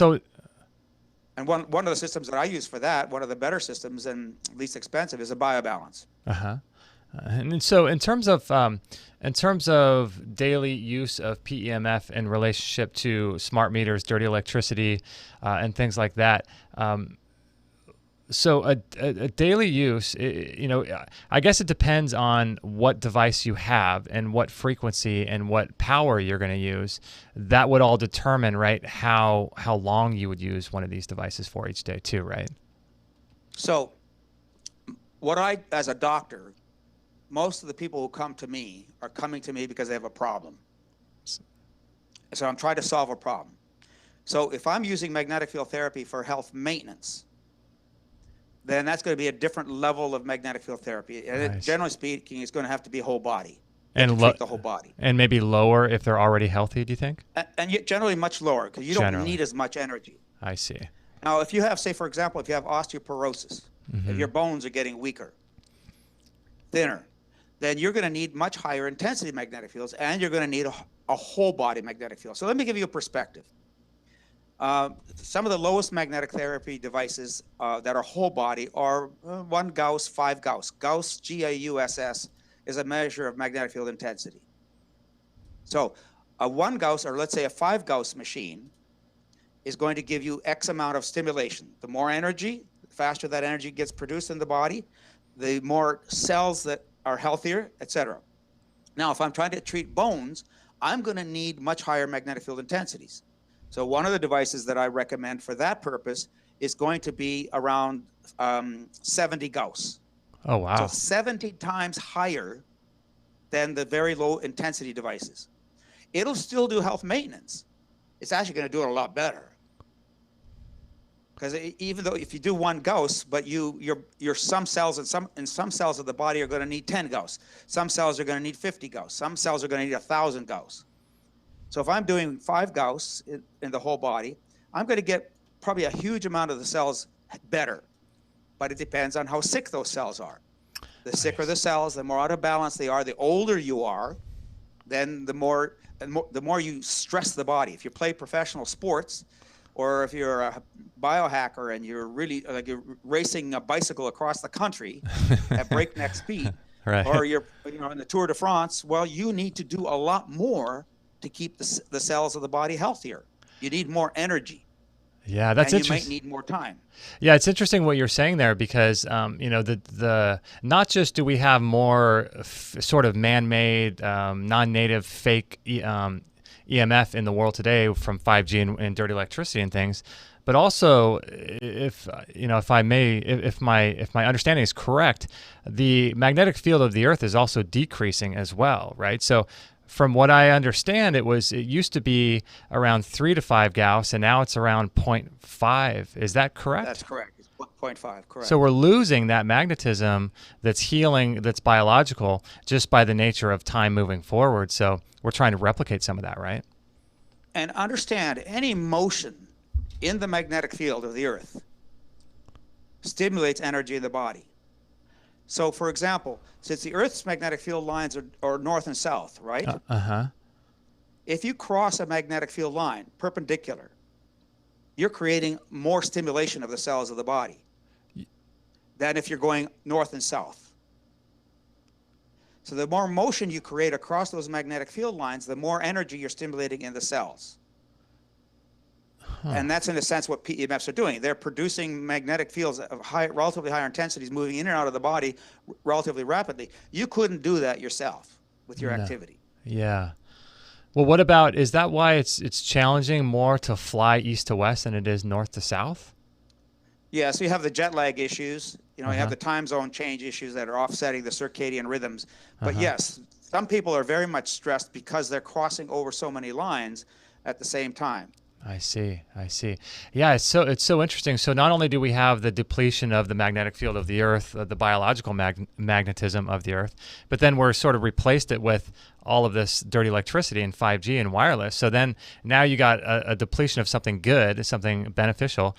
And one of the systems that I use for that, one of the better systems and least expensive, is a BioBalance. And so in terms of daily use of PEMF in relationship to smart meters, dirty electricity, and things like that, so a daily use, I guess it depends on what device you have and what frequency and what power you're going to use. That would all determine, right, how long you would use one of these devices for each day too, right? So as a doctor, most of the people who come to me are coming to me because they have a problem. So I'm trying to solve a problem. So if I'm using magnetic field therapy for health maintenance, then that's going to be a different level of magnetic field therapy. And generally speaking, it's going to have to be whole body. And treat the whole body. And maybe lower if they're already healthy, do you think? And yet generally much lower because you don't need as much energy. I see. Now, if you have, say, for example, if you have osteoporosis, if your bones are getting weaker, thinner, then you're going to need much higher intensity magnetic fields, and you're going to need a whole body magnetic field. So let me give you a perspective. Some of the lowest magnetic therapy devices that are whole body are 1 Gauss, 5 Gauss. Gauss, G-A-U-S-S, is a measure of magnetic field intensity. So a 1 Gauss, or let's say a 5 Gauss machine, is going to give you X amount of stimulation. The more energy, the faster that energy gets produced in the body, the more cells that are healthier, etc. Now, if I'm trying to treat bones, I'm going to need much higher magnetic field intensities. So one of the devices that I recommend for that purpose is going to be around 70 Gauss. Oh, wow. So 70 times higher than the very low intensity devices. It'll still do health maintenance. It's actually going to do it a lot better. Because even though if you do 1 Gauss, but your some cells in some cells of the body are going to need 10 Gauss. Some cells are going to need 50 Gauss. Some cells are going to need 1,000 Gauss. So if I'm doing 5 Gauss in the whole body, I'm going to get probably a huge amount of the cells better. But it depends on how sick those cells are. The sicker the cells, the more out of balance they are. The older you are, then the more you stress the body. If you play professional sports, or if you're a biohacker and you're really like you're racing a bicycle across the country at breakneck speed, right. Or you're in the Tour de France, well, you need to do a lot more to keep the cells of the body healthier. You need more energy. Yeah, that's interesting. You might need more time. Yeah, it's interesting what you're saying there because the not just do we have more sort of man-made, non-native, fake EMF in the world today from 5G and dirty electricity and things, but also if my understanding is correct, the magnetic field of the Earth is also decreasing as well, right? So from what I understand, it used to be around 3 to 5 Gauss, and now it's around 0.5. Is that correct? That's correct. It's 0.5, correct. So we're losing that magnetism that's healing, that's biological, just by the nature of time moving forward. So we're trying to replicate some of that, right? And understand, any motion in the magnetic field of the Earth stimulates energy in the body. So, for example, since the Earth's magnetic field lines are north and south, right? If you cross a magnetic field line perpendicular, you're creating more stimulation of the cells of the body than if you're going north and south. So the more motion you create across those magnetic field lines, the more energy you're stimulating in the cells. And that's in a sense what PEMFs are doing. They're producing magnetic fields of relatively higher intensities moving in and out of the body relatively rapidly. You couldn't do that yourself with your activity. Yeah. Well, what about, is that why it's challenging more to fly east to west than it is north to south? Yeah, so you have the jet lag issues. You have the time zone change issues that are offsetting the circadian rhythms. But yes, some people are very much stressed because they're crossing over so many lines at the same time. I see. Yeah, it's so interesting. So not only do we have the depletion of the magnetic field of the Earth, the biological magnetism of the Earth, but then we're sort of replaced it with all of this dirty electricity and 5G and wireless. So then now you got a depletion of something good, something beneficial,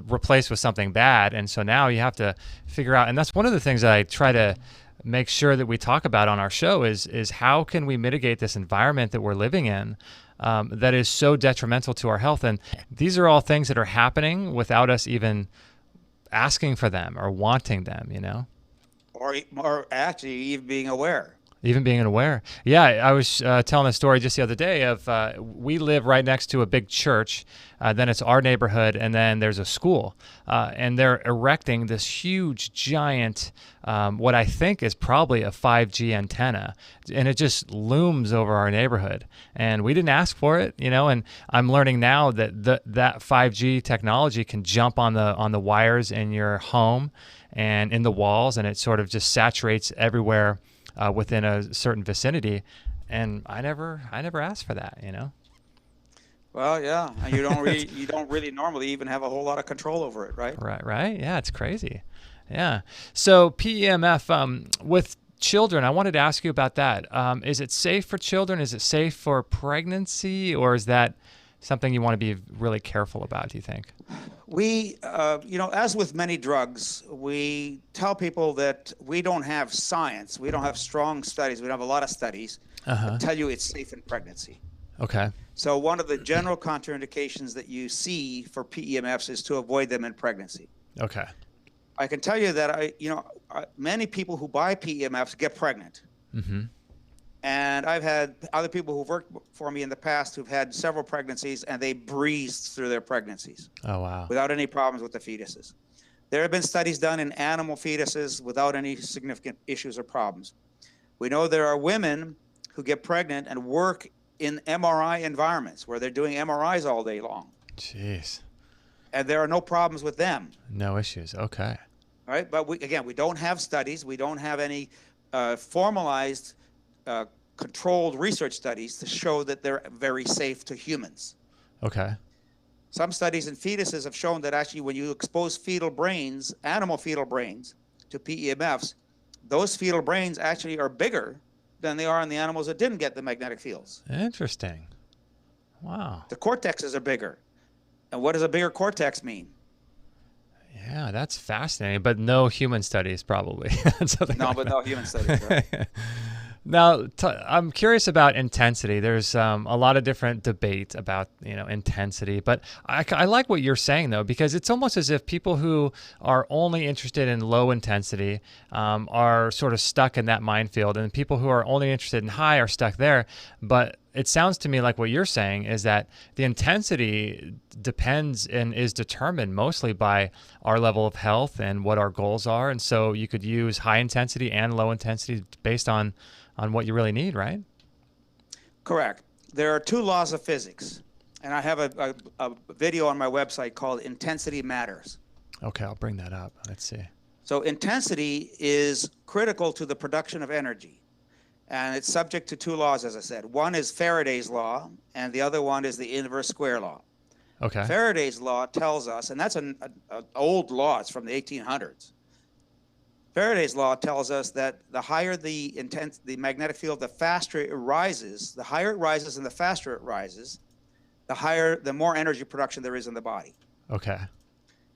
replaced with something bad. And so now you have to figure out, and that's one of the things that I try to make sure that we talk about on our show is how can we mitigate this environment that we're living in that is so detrimental to our health. And these are all things that are happening without us even asking for them or wanting them, Or actually even being aware. Yeah, I was telling a story just the other day of we live right next to a big church, then it's our neighborhood, and then there's a school. And they're erecting this huge, giant, what I think is probably a 5G antenna. And it just looms over our neighborhood. And we didn't ask for it, and I'm learning now that that 5G technology can jump on the wires in your home and in the walls, and it sort of just saturates everywhere within a certain vicinity, and I never asked for that, Well, yeah, and you don't really normally even have a whole lot of control over it, right? Right. Yeah, it's crazy. Yeah. So PEMF with children, I wanted to ask you about that. Is it safe for children? Is it safe for pregnancy, or is that something you want to be really careful about, do you think? We, as with many drugs, we tell people that we don't have science, we don't have strong studies, we don't have a lot of studies that tell you it's safe in pregnancy. Okay. So one of the general contraindications that you see for PEMFs is to avoid them in pregnancy. Okay. I can tell you that many people who buy PEMFs get pregnant. Mm-hmm. And I've had other people who've worked for me in the past who've had several pregnancies, and they breezed through their pregnancies. Oh, wow. Without any problems with the fetuses. There have been studies done in animal fetuses without any significant issues or problems. We know there are women who get pregnant and work in MRI environments where they're doing MRIs all day long. Jeez. And there are no problems with them. No issues. Okay. All right. But we don't have studies. We don't have any formalized controlled research studies to show that they're very safe to humans. Okay. Some studies in fetuses have shown that actually when you expose fetal brains, animal fetal brains, to PEMFs, those fetal brains actually are bigger than they are in the animals that didn't get the magnetic fields. Interesting. Wow. The cortexes are bigger. And what does a bigger cortex mean? Yeah, that's fascinating, but no human studies probably. No human studies, right? Now, I'm curious about intensity. There's a lot of different debate about intensity, but I like what you're saying though, because it's almost as if people who are only interested in low intensity are sort of stuck in that minefield, and people who are only interested in high are stuck there. But it sounds to me like what you're saying is that the intensity depends and is determined mostly by our level of health and what our goals are, and so you could use high intensity and low intensity based on what you really need, right? Correct. There are two laws of physics, and I have a video on my website called Intensity Matters. Okay, I'll bring that up. Let's see. So intensity is critical to the production of energy, and it's subject to two laws, as I said. One is Faraday's law, and the other one is the inverse square law. Okay. Faraday's law tells us, and that's an old law, it's from the 1800s. Faraday's law tells us that the higher the magnetic field, the faster it rises. The higher it rises and the faster it rises, the more energy production there is in the body. Okay.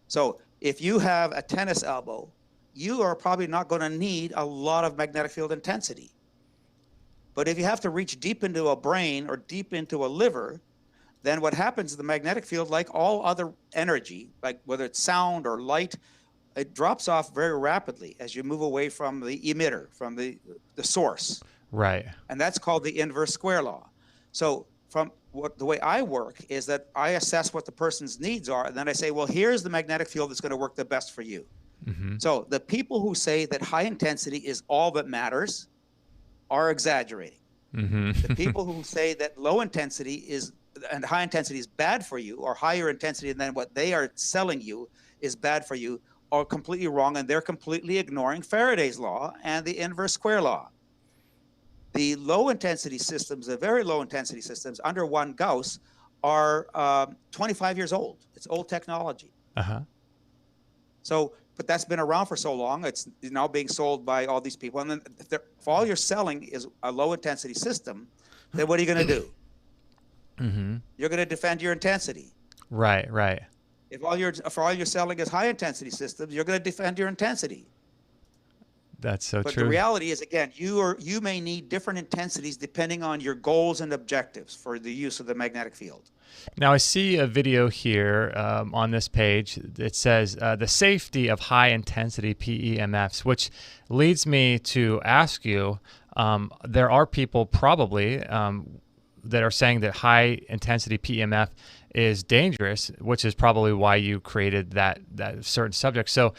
So if you have a tennis elbow, you are probably not going to need a lot of magnetic field intensity. But if you have to reach deep into a brain or deep into a liver, then what happens is the magnetic field, like all other energy, like whether it's sound or light, it drops off very rapidly as you move away from the emitter, from the source. Right. And that's called the inverse square law. So the way I work is that I assess what the person's needs are, and then I say, well, here's the magnetic field that's going to work the best for you. Mm-hmm. So the people who say that high intensity is all that matters are exaggerating. Mm-hmm. The people who say that low intensity and high intensity is bad for you, or higher intensity than what they are selling you is bad for you, are completely wrong, and they're completely ignoring Faraday's law and the inverse square law. The low intensity systems, the very low intensity systems under 1 Gauss are 25 years old. It's old technology. Uh-huh. So, but that's been around for so long, it's now being sold by all these people. And then if all you're selling is a low intensity system, then what are you going to do? Mm-hmm. You're going to defend your intensity. Right, right. If all you're selling is high intensity systems, you're going to defend your intensity. That's so but true. But the reality is, again, you may need different intensities depending on your goals and objectives for the use of the magnetic field. Now, I see a video here on this page that says the safety of high intensity PEMFs, which leads me to ask you, there are people probably that are saying that high intensity PEMF is dangerous, which is probably why you created that certain subject. So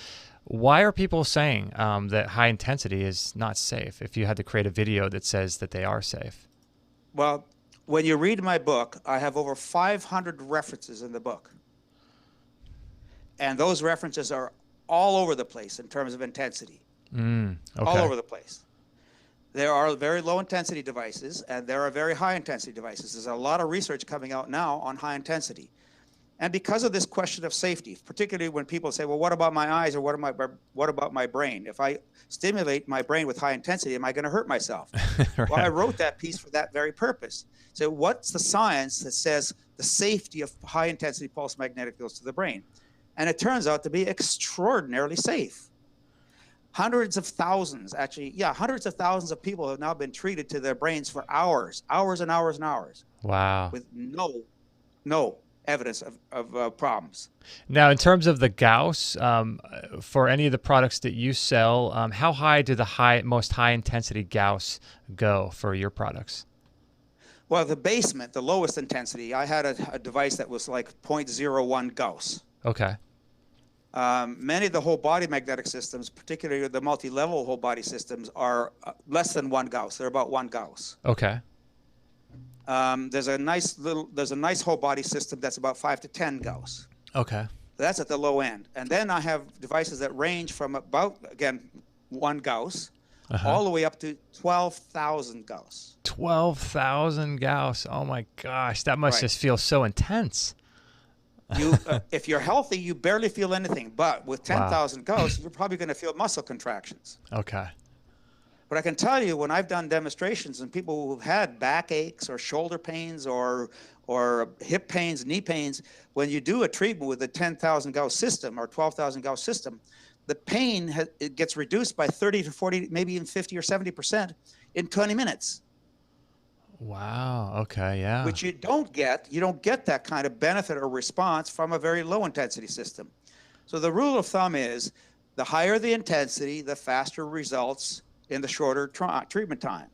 why are people saying that high intensity is not safe if you had to create a video that says that they are safe? Well, when you read my book, I have over 500 references in the book. And those references are all over the place in terms of intensity. Okay. All over the place. There are very low intensity devices, and there are very high intensity devices. There's a lot of research coming out now on high intensity. And because of this question of safety, particularly when people say, well, what about my eyes, or what about my brain? If I stimulate my brain with high intensity, am I going to hurt myself? Right. Well, I wrote that piece for that very purpose. So what's the science that says the safety of high intensity pulse magnetic fields to the brain. And it turns out to be extraordinarily safe. Hundreds of thousands of people have now been treated to their brains for hours and hours and hours. Wow. With no evidence of problems. Now, in terms of the Gauss, for any of the products that you sell, how high do the most high intensity Gauss go for your products? Well, the lowest intensity, I had a device that was like 0.01 Gauss. Okay. Many of the whole body magnetic systems, particularly the multi-level whole body systems, are less than 1 Gauss. They're about 1 Gauss. Okay. There's a nice whole body system that's about 5 to 10 Gauss. Okay. That's at the low end. And then I have devices that range from about, again, 1 Gauss, all the way up to 12,000 Gauss. 12,000 Gauss. Oh my gosh, that must just feel so intense. If you're healthy, you barely feel anything. But with 10,000 Gauss, you're probably going to feel muscle contractions. Okay. But I can tell you, when I've done demonstrations and people who've had backaches or shoulder pains or hip pains, knee pains, when you do a treatment with a 10,000 Gauss system or 12,000 Gauss system, the pain it gets reduced by 30 to 40, maybe even 50 or 70% in 20 minutes. Wow. Okay. Yeah. Which you don't get that kind of benefit or response from a very low intensity system. So the rule of thumb is the higher the intensity, the faster results in the shorter treatment time.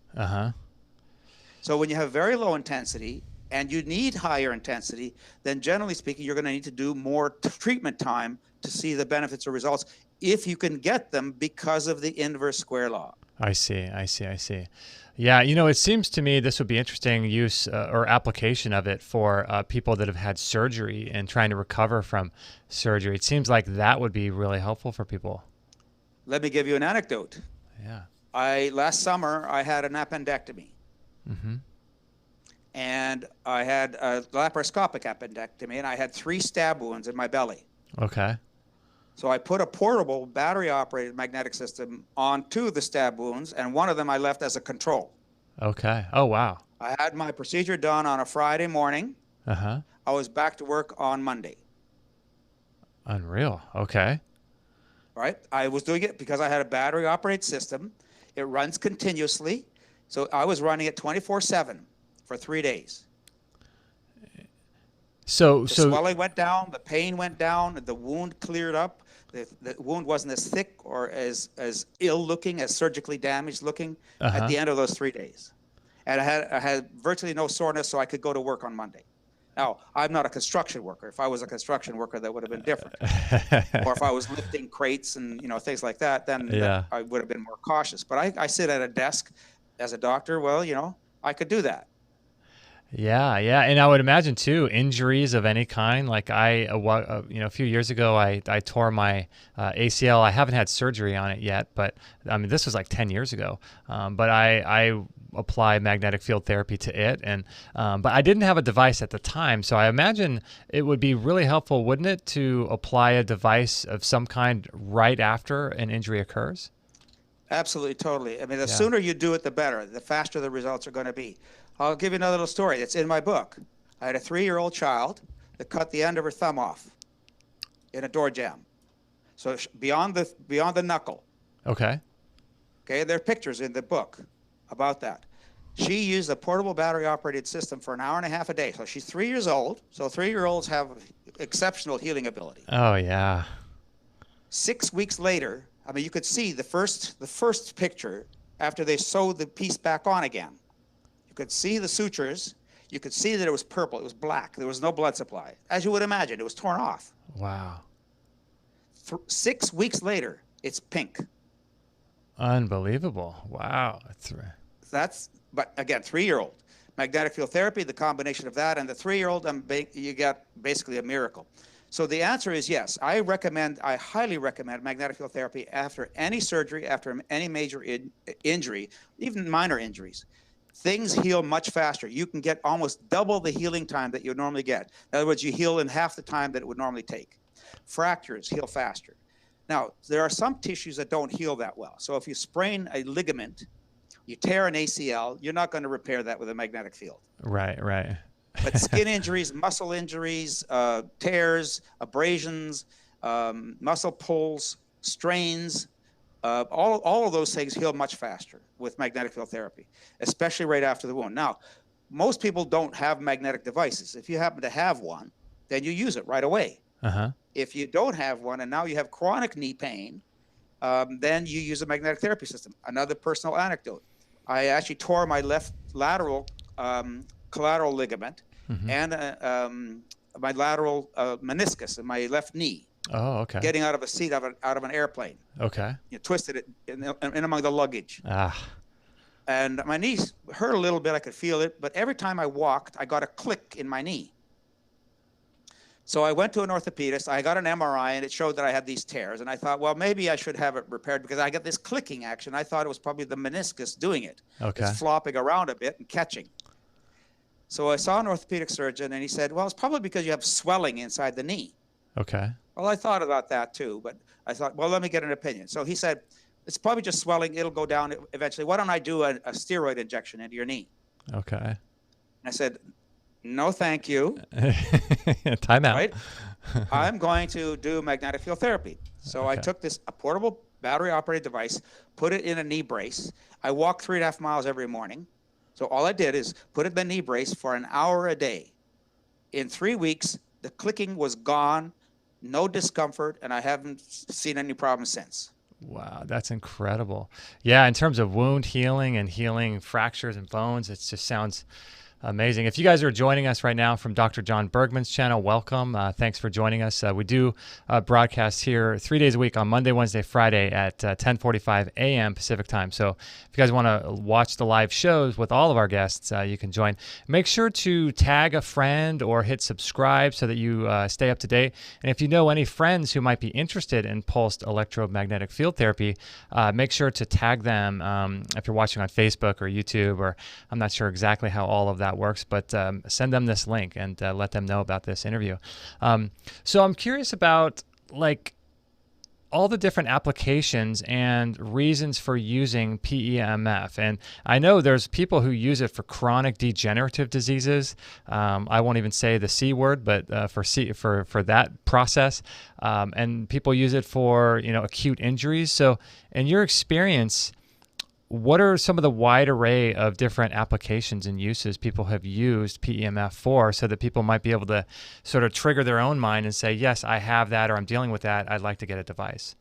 So when you have very low intensity and you need higher intensity, then generally speaking, you're going to need to do more treatment time to see the benefits or results, if you can get them because of the inverse square law. I see. Yeah, it seems to me this would be interesting use or application of it for people that have had surgery and trying to recover from surgery. It seems like that would be really helpful for people. Let me give you an anecdote. Yeah. Last summer, I had an appendectomy. And I had a laparoscopic appendectomy, and I had 3 stab wounds in my belly. Okay. So I put a portable battery-operated magnetic system onto the stab wounds, and one of them I left as a control. Okay. Oh, wow. I had my procedure done on a Friday morning. I was back to work on Monday. Unreal. Okay. Right? I was doing it because I had a battery-operated system. It runs continuously. So I was running it 24/7 for 3 days. So the swelling went down, the pain went down, the wound cleared up. The wound wasn't as thick or as ill looking, as surgically damaged looking at the end of those 3 days. And I had virtually no soreness, so I could go to work on Monday. Now, I'm not a construction worker. If I was a construction worker, that would have been different. Or if I was lifting crates and things like that, then I would have been more cautious. But I sit at a desk as a doctor. Well, I could do that. Yeah, and I would imagine too, injuries of any kind. Like a few years ago, I tore my ACL. I haven't had surgery on it yet, but I mean, this was like 10 years ago. But I apply magnetic field therapy to it, but I didn't have a device at the time. So I imagine it would be really helpful, wouldn't it, to apply a device of some kind right after an injury occurs? Absolutely, totally. I mean, the sooner you do it, the better. The faster the results are going to be. I'll give you another little story. It's in my book. I had a 3-year-old child that cut the end of her thumb off in a door jamb. So beyond the knuckle. Okay. Okay, there are pictures in the book about that. She used a portable battery-operated system for an hour and a half a day. So she's 3 years old. So 3-year-olds have exceptional healing ability. Oh, yeah. 6 weeks later, I mean, you could see the first picture after they sewed the piece back on again. You could see the sutures. You could see that it was purple. It was black. There was no blood supply. As you would imagine, it was torn off. Wow. 6 weeks later, it's pink. Unbelievable. Wow. But again, 3-year-old. Magnetic field therapy, the combination of that and the 3-year-old, you got basically a miracle. So the answer is yes. I highly recommend magnetic field therapy after any surgery, after any major injury, even minor injuries. Things heal much faster. You can get almost double the healing time that you would normally get. In other words, you heal in half the time that it would normally take. Fractures heal faster. Now, there are some tissues that don't heal that well. So if you sprain a ligament, you tear an ACL, you're not going to repair that with a magnetic field. Right. But skin injuries, muscle injuries, tears, abrasions, muscle pulls, strains, all of those things heal much faster with magnetic field therapy, especially right after the wound. Now, most people don't have magnetic devices. If you happen to have one, then you use it right away. If you don't have one and now you have chronic knee pain, then you use a magnetic therapy system. Another personal anecdote. I actually tore my left lateral collateral ligament and my lateral meniscus in my left knee. Oh, okay. Getting out of a seat out of an airplane. Okay. You twisted it in among the luggage. Ah. And my knee hurt a little bit. I could feel it. But every time I walked, I got a click in my knee. So I went to an orthopedist. I got an MRI, and it showed that I had these tears. And I thought, well, maybe I should have it repaired because I got this clicking action. I thought it was probably the meniscus doing it. Okay. It's flopping around a bit and catching. So I saw an orthopedic surgeon, and he said, well, it's probably because you have swelling inside the knee. Okay. Well, I thought about that too, but I thought, well, let me get an opinion. So he said, it's probably just swelling. It'll go down eventually. Why don't I do a steroid injection into your knee? Okay. And I said, no, thank you. Time out. Right? I'm going to do magnetic field therapy. So I took a portable battery-operated device, put it in a knee brace. I walk 3.5 miles every morning. So all I did is put it in the knee brace for an hour a day. In 3 weeks, the clicking was gone, no discomfort, and I haven't seen any problems since. Wow, that's incredible. Yeah, in terms of wound healing and healing fractures and bones, it just sounds amazing. If you guys are joining us right now from Dr. John Bergman's channel, welcome. Thanks for joining us. We do broadcast here 3 days a week on Monday, Wednesday, Friday at 10:45 a.m. Pacific time. So if you guys want to watch the live shows with all of our guests, you can join. Make sure to tag a friend or hit subscribe so that you stay up to date. And if you know any friends who might be interested in pulsed electromagnetic field therapy, make sure to tag them if you're watching on Facebook or YouTube, or I'm not sure exactly how all of that works, but send them this link and let them know about this interview. So I'm curious about all the different applications and reasons for using PEMF. And I know there's people who use it for chronic degenerative diseases. I won't even say the C word, but for that process. And people use it for acute injuries. So in your experience, what are some of the wide array of different applications and uses people have used PEMF for, so that people might be able to sort of trigger their own mind and say, yes, I have that, or I'm dealing with that, I'd like to get a device?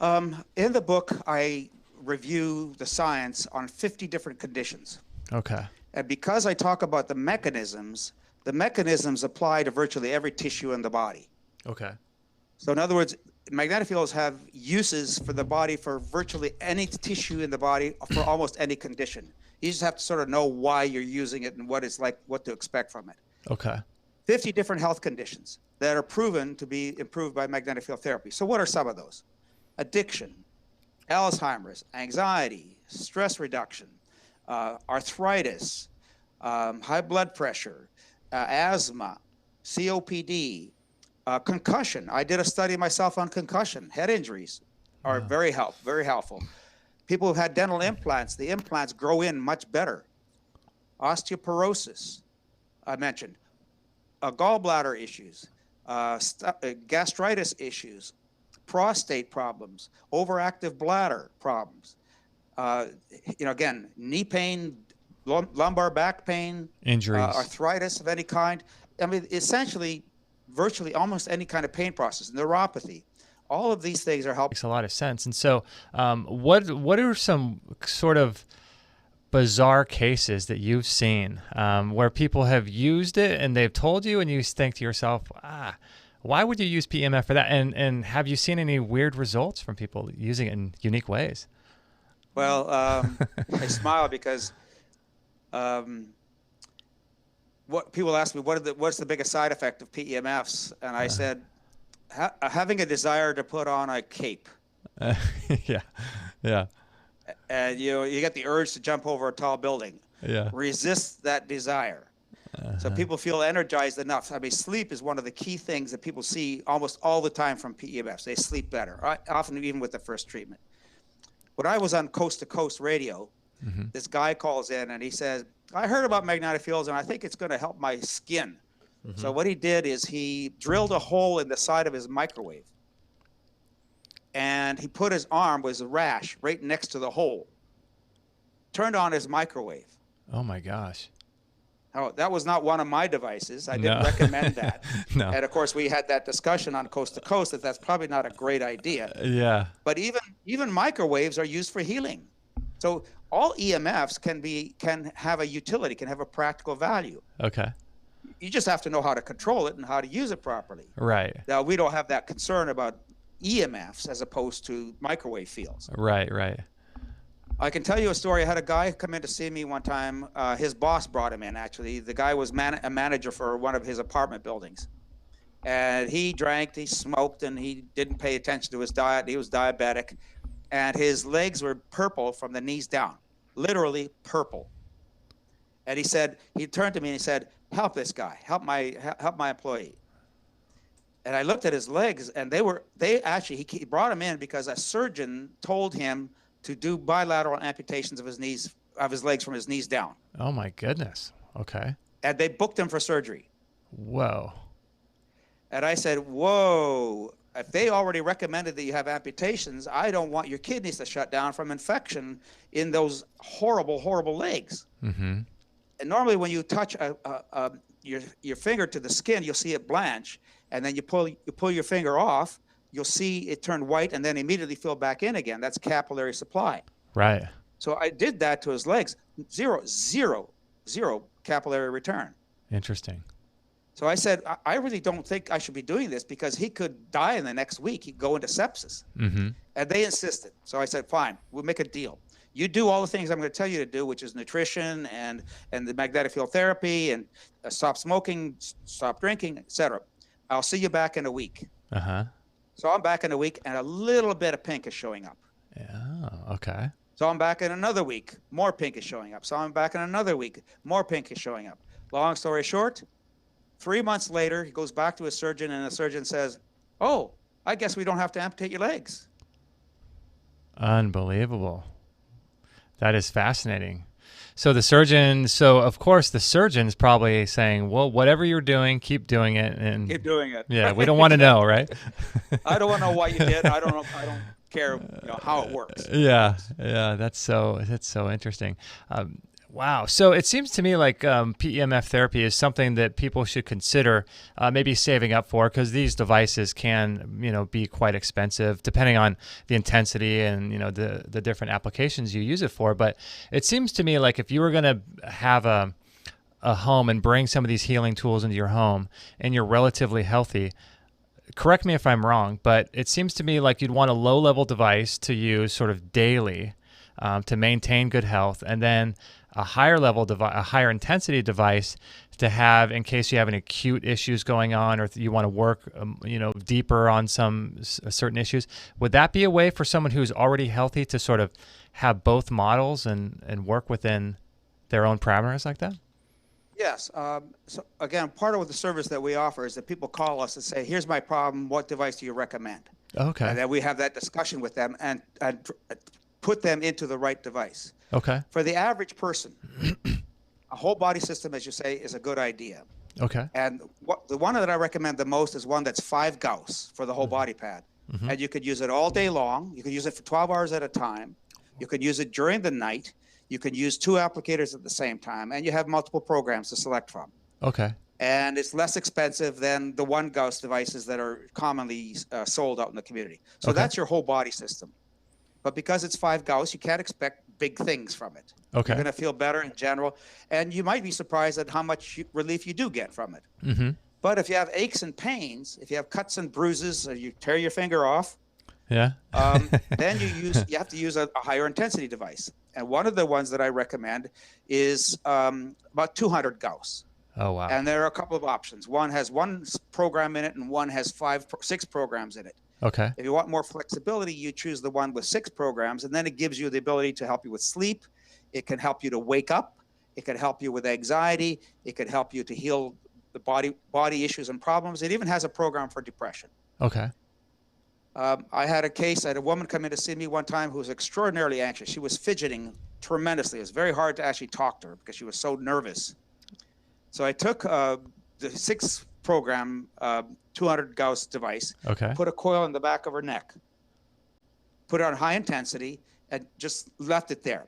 In the book, I review the science on 50 different conditions. Okay. And because I talk about the mechanisms apply to virtually every tissue in the body. Okay. So in other words, magnetic fields have uses for the body for virtually any tissue in the body for almost any condition. You just have to sort of know why you're using it and what it's like, what to expect from it. Okay. 50 different health conditions that are proven to be improved by magnetic field therapy. So what are some of those? Addiction, Alzheimer's, anxiety, stress reduction, arthritis, high blood pressure, asthma, COPD, concussion. I did a study myself on concussion. Head injuries are very helpful. People who've had dental implants, the implants grow in much better. Osteoporosis, I mentioned. Gallbladder issues, gastritis issues, prostate problems, overactive bladder problems. Again, knee pain, lumbar back pain, injuries, arthritis of any kind. I mean, essentially, virtually almost any kind of pain process, neuropathy. All of these things are helpful. Makes a lot of sense. And so what are some sort of bizarre cases that you've seen where people have used it and they've told you and you think to yourself, why would you use PEMF for that? And have you seen any weird results from people using it in unique ways? Well, I smile because what people ask me, what's the biggest side effect of PEMFs? And I said, having a desire to put on a cape. Yeah. And you get the urge to jump over a tall building. Yeah. Resist that desire. So people feel energized enough. I mean, sleep is one of the key things that people see almost all the time from PEMFs. They sleep better, often even with the first treatment. When I was on Coast to Coast radio, this guy calls in and he says, I heard about magnetic fields, and I think it's going to help my skin. So what he did is he drilled a hole in the side of his microwave, and he put his arm with a rash right next to the hole, turned on his microwave. Oh my gosh. Oh, that was not one of my devices. I didn't recommend that. No. And of course, we had that discussion on Coast to Coast that that's probably not a great idea. Yeah. But even microwaves are used for healing. So all EMFs can have a utility, can have a practical value. Okay. You just have to know how to control it and how to use it properly. Right. Now, we don't have that concern about EMFs as opposed to microwave fields. Right, right. I can tell you a story. I had a guy come in to see me one time. His boss brought him in, actually. The guy was a manager for one of his apartment buildings. And he drank, he smoked, and he didn't pay attention to his diet. He was diabetic. And his legs were purple from the knees down, literally purple. And he turned to me and he said, help this guy, help my employee. And I looked at his legs, and he brought him in because a surgeon told him to do bilateral amputations of his legs from his knees down. Oh my goodness. Okay. And they booked him for surgery. Whoa. And I said, whoa, if they already recommended that you have amputations, I don't want your kidneys to shut down from infection in those horrible, horrible legs. Mm-hmm. And normally when you touch your finger to the skin, you'll see it blanch. And then you pull your finger off, you'll see it turn white and then immediately fill back in again. That's capillary supply. Right. So I did that to his legs. Zero capillary return. Interesting. So I said, I really don't think I should be doing this because he could die in the next week. He'd go into sepsis. Mm-hmm. And they insisted. So I said, fine, we'll make a deal. You do all the things I'm going to tell you to do, which is nutrition and the magnetic field therapy and stop smoking, stop drinking, etc. I'll see you back in a week. Uh-huh. So I'm back in a week, and a little bit of pink is showing up. Yeah. Okay. So I'm back in another week, more pink is showing up. So I'm back in another week, more pink is showing up. Long story short, 3 months later, he goes back to his surgeon, and the surgeon says, oh, I guess we don't have to amputate your legs. Unbelievable. That is fascinating. So of course the surgeon's probably saying, well, whatever you're doing, keep doing it. And keep doing it. Yeah, we don't want to know, right? I don't want to know what you did. I don't care how it works. Yeah. That's so interesting. Wow. So it seems to me like PEMF therapy is something that people should consider maybe saving up for, because these devices can, be quite expensive depending on the intensity and, the different applications you use it for. But it seems to me like if you were going to have a home and bring some of these healing tools into your home and you're relatively healthy, correct me if I'm wrong, but it seems to me like you'd want a low-level device to use sort of daily to maintain good health, and then a higher level device, a higher intensity device to have in case you have any acute issues going on, or you want to work, deeper on some certain issues. Would that be a way for someone who's already healthy to sort of have both models and work within their own parameters like that? Yes. So again, part of the service that we offer is that people call us and say, here's my problem. What device do you recommend? Okay. And then we have that discussion with them and put them into the right device. Okay. For the average person, a whole body system, as you say, is a good idea. Okay. And the one that I recommend the most is one that's 5 Gauss for the whole body pad. Mm-hmm. And you could use it all day long. You could use it for 12 hours at a time. You could use it during the night. You can use 2 applicators at the same time, and you have multiple programs to select from. Okay. And it's less expensive than the 1 Gauss devices that are commonly sold out in the community. So that's your whole body system. But because it's 5 Gauss, you can't expect big things from it. Okay. You're going to feel better in general, and you might be surprised at how much relief you do get from it. Mm-hmm. But if you have aches and pains, if you have cuts and bruises, or you tear your finger off, yeah, then you have to use a higher intensity device. And one of the ones that I recommend is about 200 Gauss. Oh, wow. And there are a couple of options. One has 1 program in it, and one has 6 programs in it. Okay. If you want more flexibility, you choose the one with 6 programs, and then it gives you the ability to help you with sleep. It can help you to wake up. It can help you with anxiety. It could help you to heal the body issues and problems. It even has a program for depression. Okay. I had a woman come in to see me one time who was extraordinarily anxious. She was fidgeting tremendously. It was very hard to actually talk to her because she was so nervous. So I took the 6-program 200 Gauss device, Okay. put a coil in the back of her neck, put it on high intensity, and just left it there.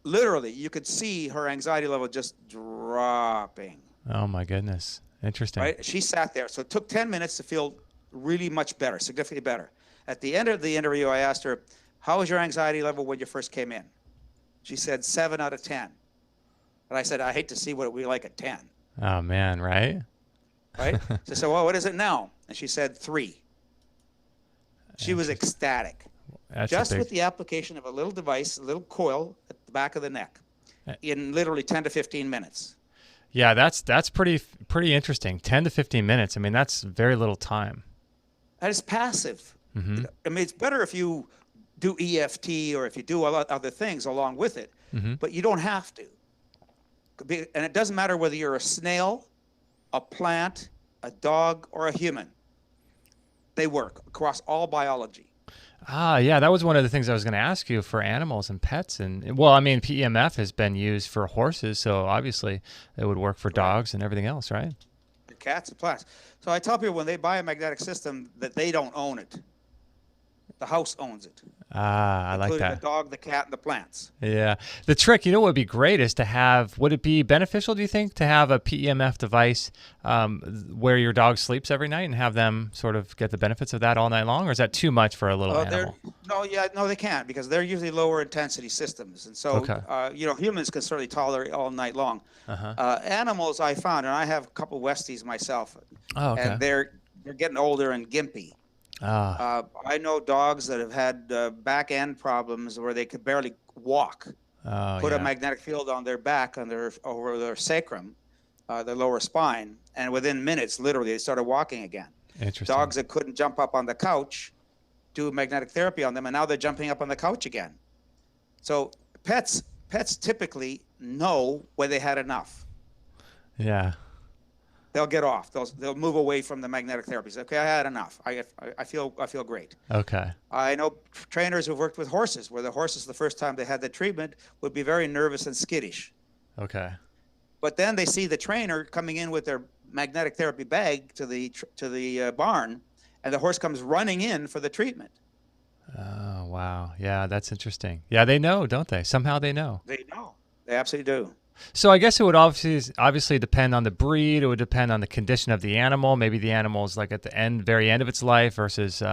Literally, you could see her anxiety level just dropping. Oh my goodness. Interesting. Right? She sat there. So it took 10 minutes to feel really much better, significantly better. At the end of the interview, I asked her, how was your anxiety level when you first came in? She said 7 out of 10. And I said, I hate to see what it would be like at 10. Oh man, right? Right? So I said, well, what is it now? And she said 3. She was ecstatic. That's Just with the application of a little device, a little coil at the back of the neck, in literally 10 to 15 minutes. Yeah, that's pretty interesting. 10 to 15 minutes. I mean, that's very little time. And it's passive. Mm-hmm. I mean, it's better if you do EFT or if you do a lot of other things along with it, Mm-hmm. but you don't have to. And it doesn't matter whether you're a snail, a plant, a dog, or a human. They work across all biology. Ah, yeah, that was one of the things I was going to ask you for animals and pets. And well, I mean, PEMF has been used for horses, so obviously it would work for dogs and everything else, right? The cats and plants. So I tell people when they buy a magnetic system that they don't own it. The house owns it. Ah, I like including that. the dog, the cat, and the plants. Yeah. The trick, what would be great is to have, would it be beneficial, do you think, to have a PEMF device where your dog sleeps every night and have them sort of get the benefits of that all night long? Or is that too much for a little animal? No, they can't because they're usually lower intensity systems. And so, humans can certainly tolerate all night long. Uh-huh. Animals I found, and I have a couple Westies myself, Oh, okay. and they're getting older and gimpy. Ah, I know dogs that have had back end problems where they could barely walk. Put a magnetic field on their back, over their sacrum, their lower spine, and within minutes, literally, they started walking again. interesting. Dogs that couldn't jump up on the couch, do magnetic therapy on them, and now they're jumping up on the couch again. So pets typically know when they had enough. Yeah. They'll get off. They'll move away from the magnetic therapy. Say, okay, I had enough. I feel great. Okay. I know trainers who've worked with horses, where the horses the first time they had the treatment would be very nervous and skittish. Okay. But then they see the trainer coming in with their magnetic therapy bag to the barn, and the horse comes running in for the treatment. Oh, wow. Yeah, that's interesting. Yeah, they know, don't they? Somehow they know. They know. They absolutely do. So I guess it would obviously depend on the breed. It would depend on the condition of the animal. Maybe the animal is like at the very end of its life versus,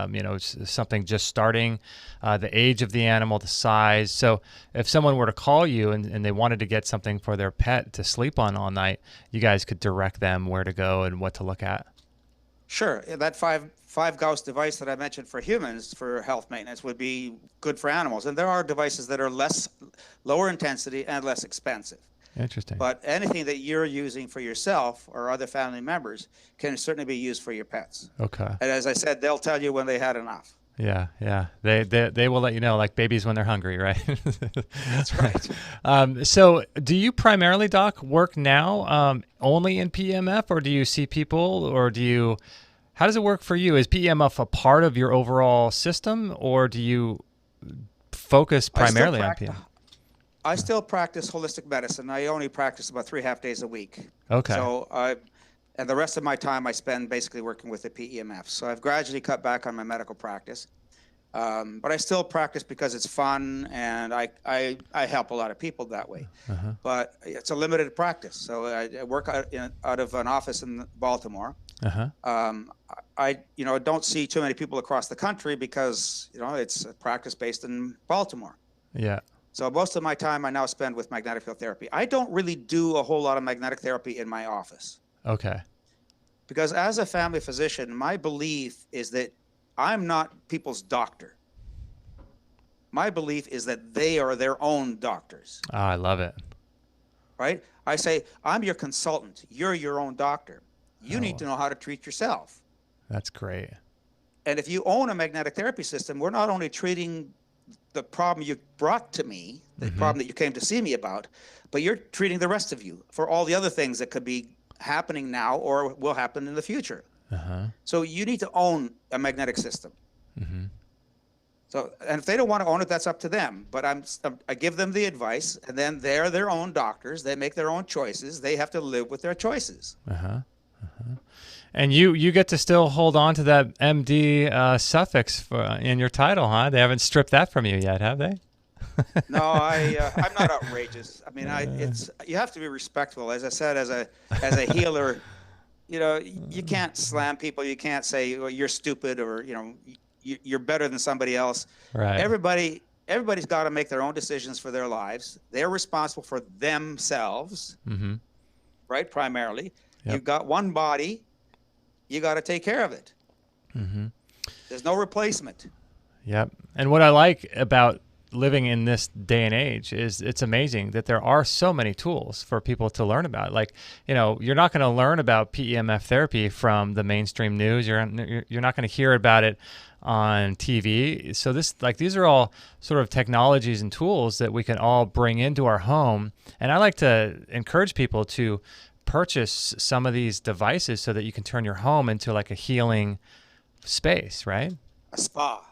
something just starting, the age of the animal, the size. So if someone were to call you and they wanted to get something for their pet to sleep on all night, you guys could direct them where to go and what to look at. Sure. That 5 Gauss device that I mentioned for humans for health maintenance would be good for animals. And there are devices that are lower intensity and less expensive. Interesting. But anything that you're using for yourself or other family members can certainly be used for your pets. Okay. And as I said, they'll tell you when they had enough. Yeah, yeah. They will let you know, like babies when they're hungry, right? That's right. So do you primarily, Doc, work now only in PEMF, or do you see people, or how does it work for you? Is PEMF a part of your overall system, or do you focus primarily on PEMF? I still practice holistic medicine. I only practice about 3.5 days a week. Okay. So and the rest of my time I spend basically working with the PEMF. So I've gradually cut back on my medical practice. But I still practice because it's fun, and I help a lot of people that way. Uh-huh. But it's a limited practice. So I work out of an office in Baltimore. Uh-huh. I don't see too many people across the country because it's a practice based in Baltimore. Yeah. So most of my time I now spend with magnetic field therapy. I don't really do a whole lot of magnetic therapy in my office. Okay. Because as a family physician, my belief is that I'm not people's doctor. My belief is that they are their own doctors. Oh, I love it. Right? I say, I'm your consultant. You're your own doctor. You need to know how to treat yourself. That's great. And if you own a magnetic therapy system, we're not only treating the problem you brought to me, the problem that you came to see me about, but you're treating the rest of you for all the other things that could be happening now or will happen in the future. Uh-huh. So you need to own a magnetic system. Mm-hmm. So, and if they don't want to own it, that's up to them. But I give them the advice, and then they're their own doctors. They make their own choices. They have to live with their choices. And you get to still hold on to that MD suffix in your title, huh? They haven't stripped that from you yet, have they? No, I'm not outrageous. I mean, you have to be respectful. As I said, as a healer, you can't slam people. You can't say, well, you're stupid, or you're better than somebody else. Right. Everybody's got to make their own decisions for their lives. They're responsible for themselves, right? Primarily. Yep. You've got one body. You got to take care of it. There's no replacement. Yep. And what I like about living in this day and age is it's amazing that there are so many tools for people to learn about. Like, you're not going to learn about PEMF therapy from the mainstream news. You're not going to hear about it on TV. So these are all sort of technologies and tools that we can all bring into our home. And I like to encourage people to purchase some of these devices so that you can turn your home into like a healing space, right? A spa.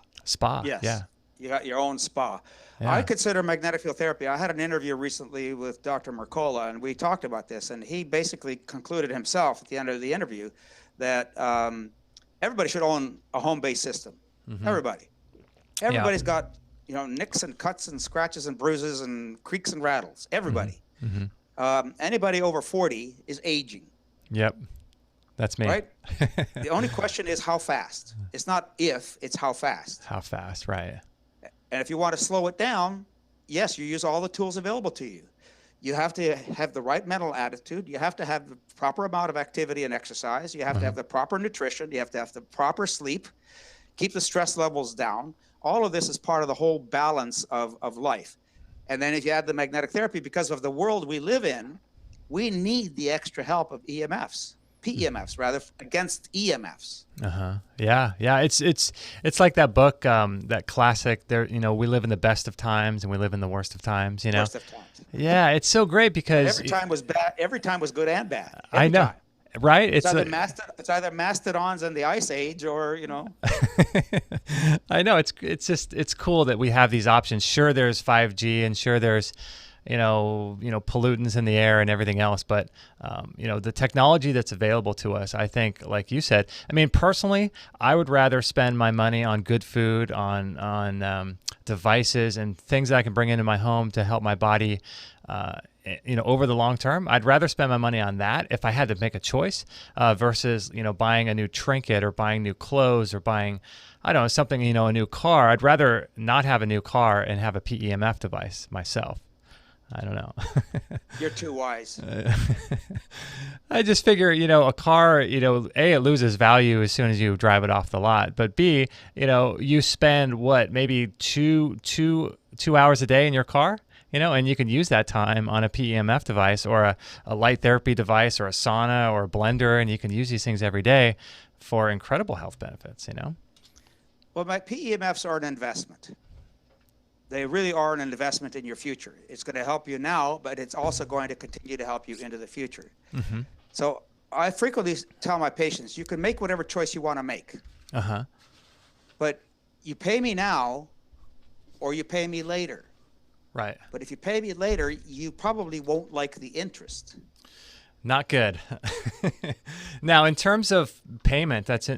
Yes. Yeah. You got your own spa. Yeah. I consider magnetic field therapy. I had an interview recently with Dr. Mercola, and we talked about this, and he basically concluded himself at the end of the interview that everybody should own a home-based system. Everybody's got nicks and cuts and scratches and bruises and creaks and rattles. Everybody. Anybody over 40 is aging. Yep. That's me. Right? The only question is how fast. It's not if, it's how fast. How fast, right. And if you want to slow it down, yes, you use all the tools available to you. You have to have the right mental attitude. You have to have the proper amount of activity and exercise. You have to have the proper nutrition. You have to have the proper sleep. Keep the stress levels down. All of this is part of the whole balance of life. And then if you add the magnetic therapy, because of the world we live in, we need the extra help of EMFs. PEMFs rather, against EMFs. Yeah. It's like that book, that classic. There, we live in the best of times and we live in the worst of times. Worst of times. Yeah, it's so great because every time was bad. Every time was good and bad. I know, time. Right? It's either mastodons in the ice age, or I know it's cool that we have these options. Sure, there's 5G, and sure there's pollutants in the air and everything else. But, the technology that's available to us, I think, like you said, I mean, personally, I would rather spend my money on good food, on devices and things that I can bring into my home to help my body, over the long term. I'd rather spend my money on that if I had to make a choice versus, buying a new trinket or buying new clothes or buying, I don't know, something, a new car. I'd rather not have a new car and have a PEMF device myself. I don't know. You're too wise. I just figure, a car, A, it loses value as soon as you drive it off the lot. But B, you spend maybe two hours a day in your car, and you can use that time on a PEMF device or a light therapy device or a sauna or a blender, and you can use these things every day for incredible health benefits, Well, my PEMFs are an investment. They really are an investment in your future. It's going to help you now, but it's also going to continue to help you into the future. So I frequently tell my patients, you can make whatever choice you want to make. But you pay me now or you pay me later. Right. But if you pay me later, you probably won't like the interest. Not good. Now, in terms of payment, that's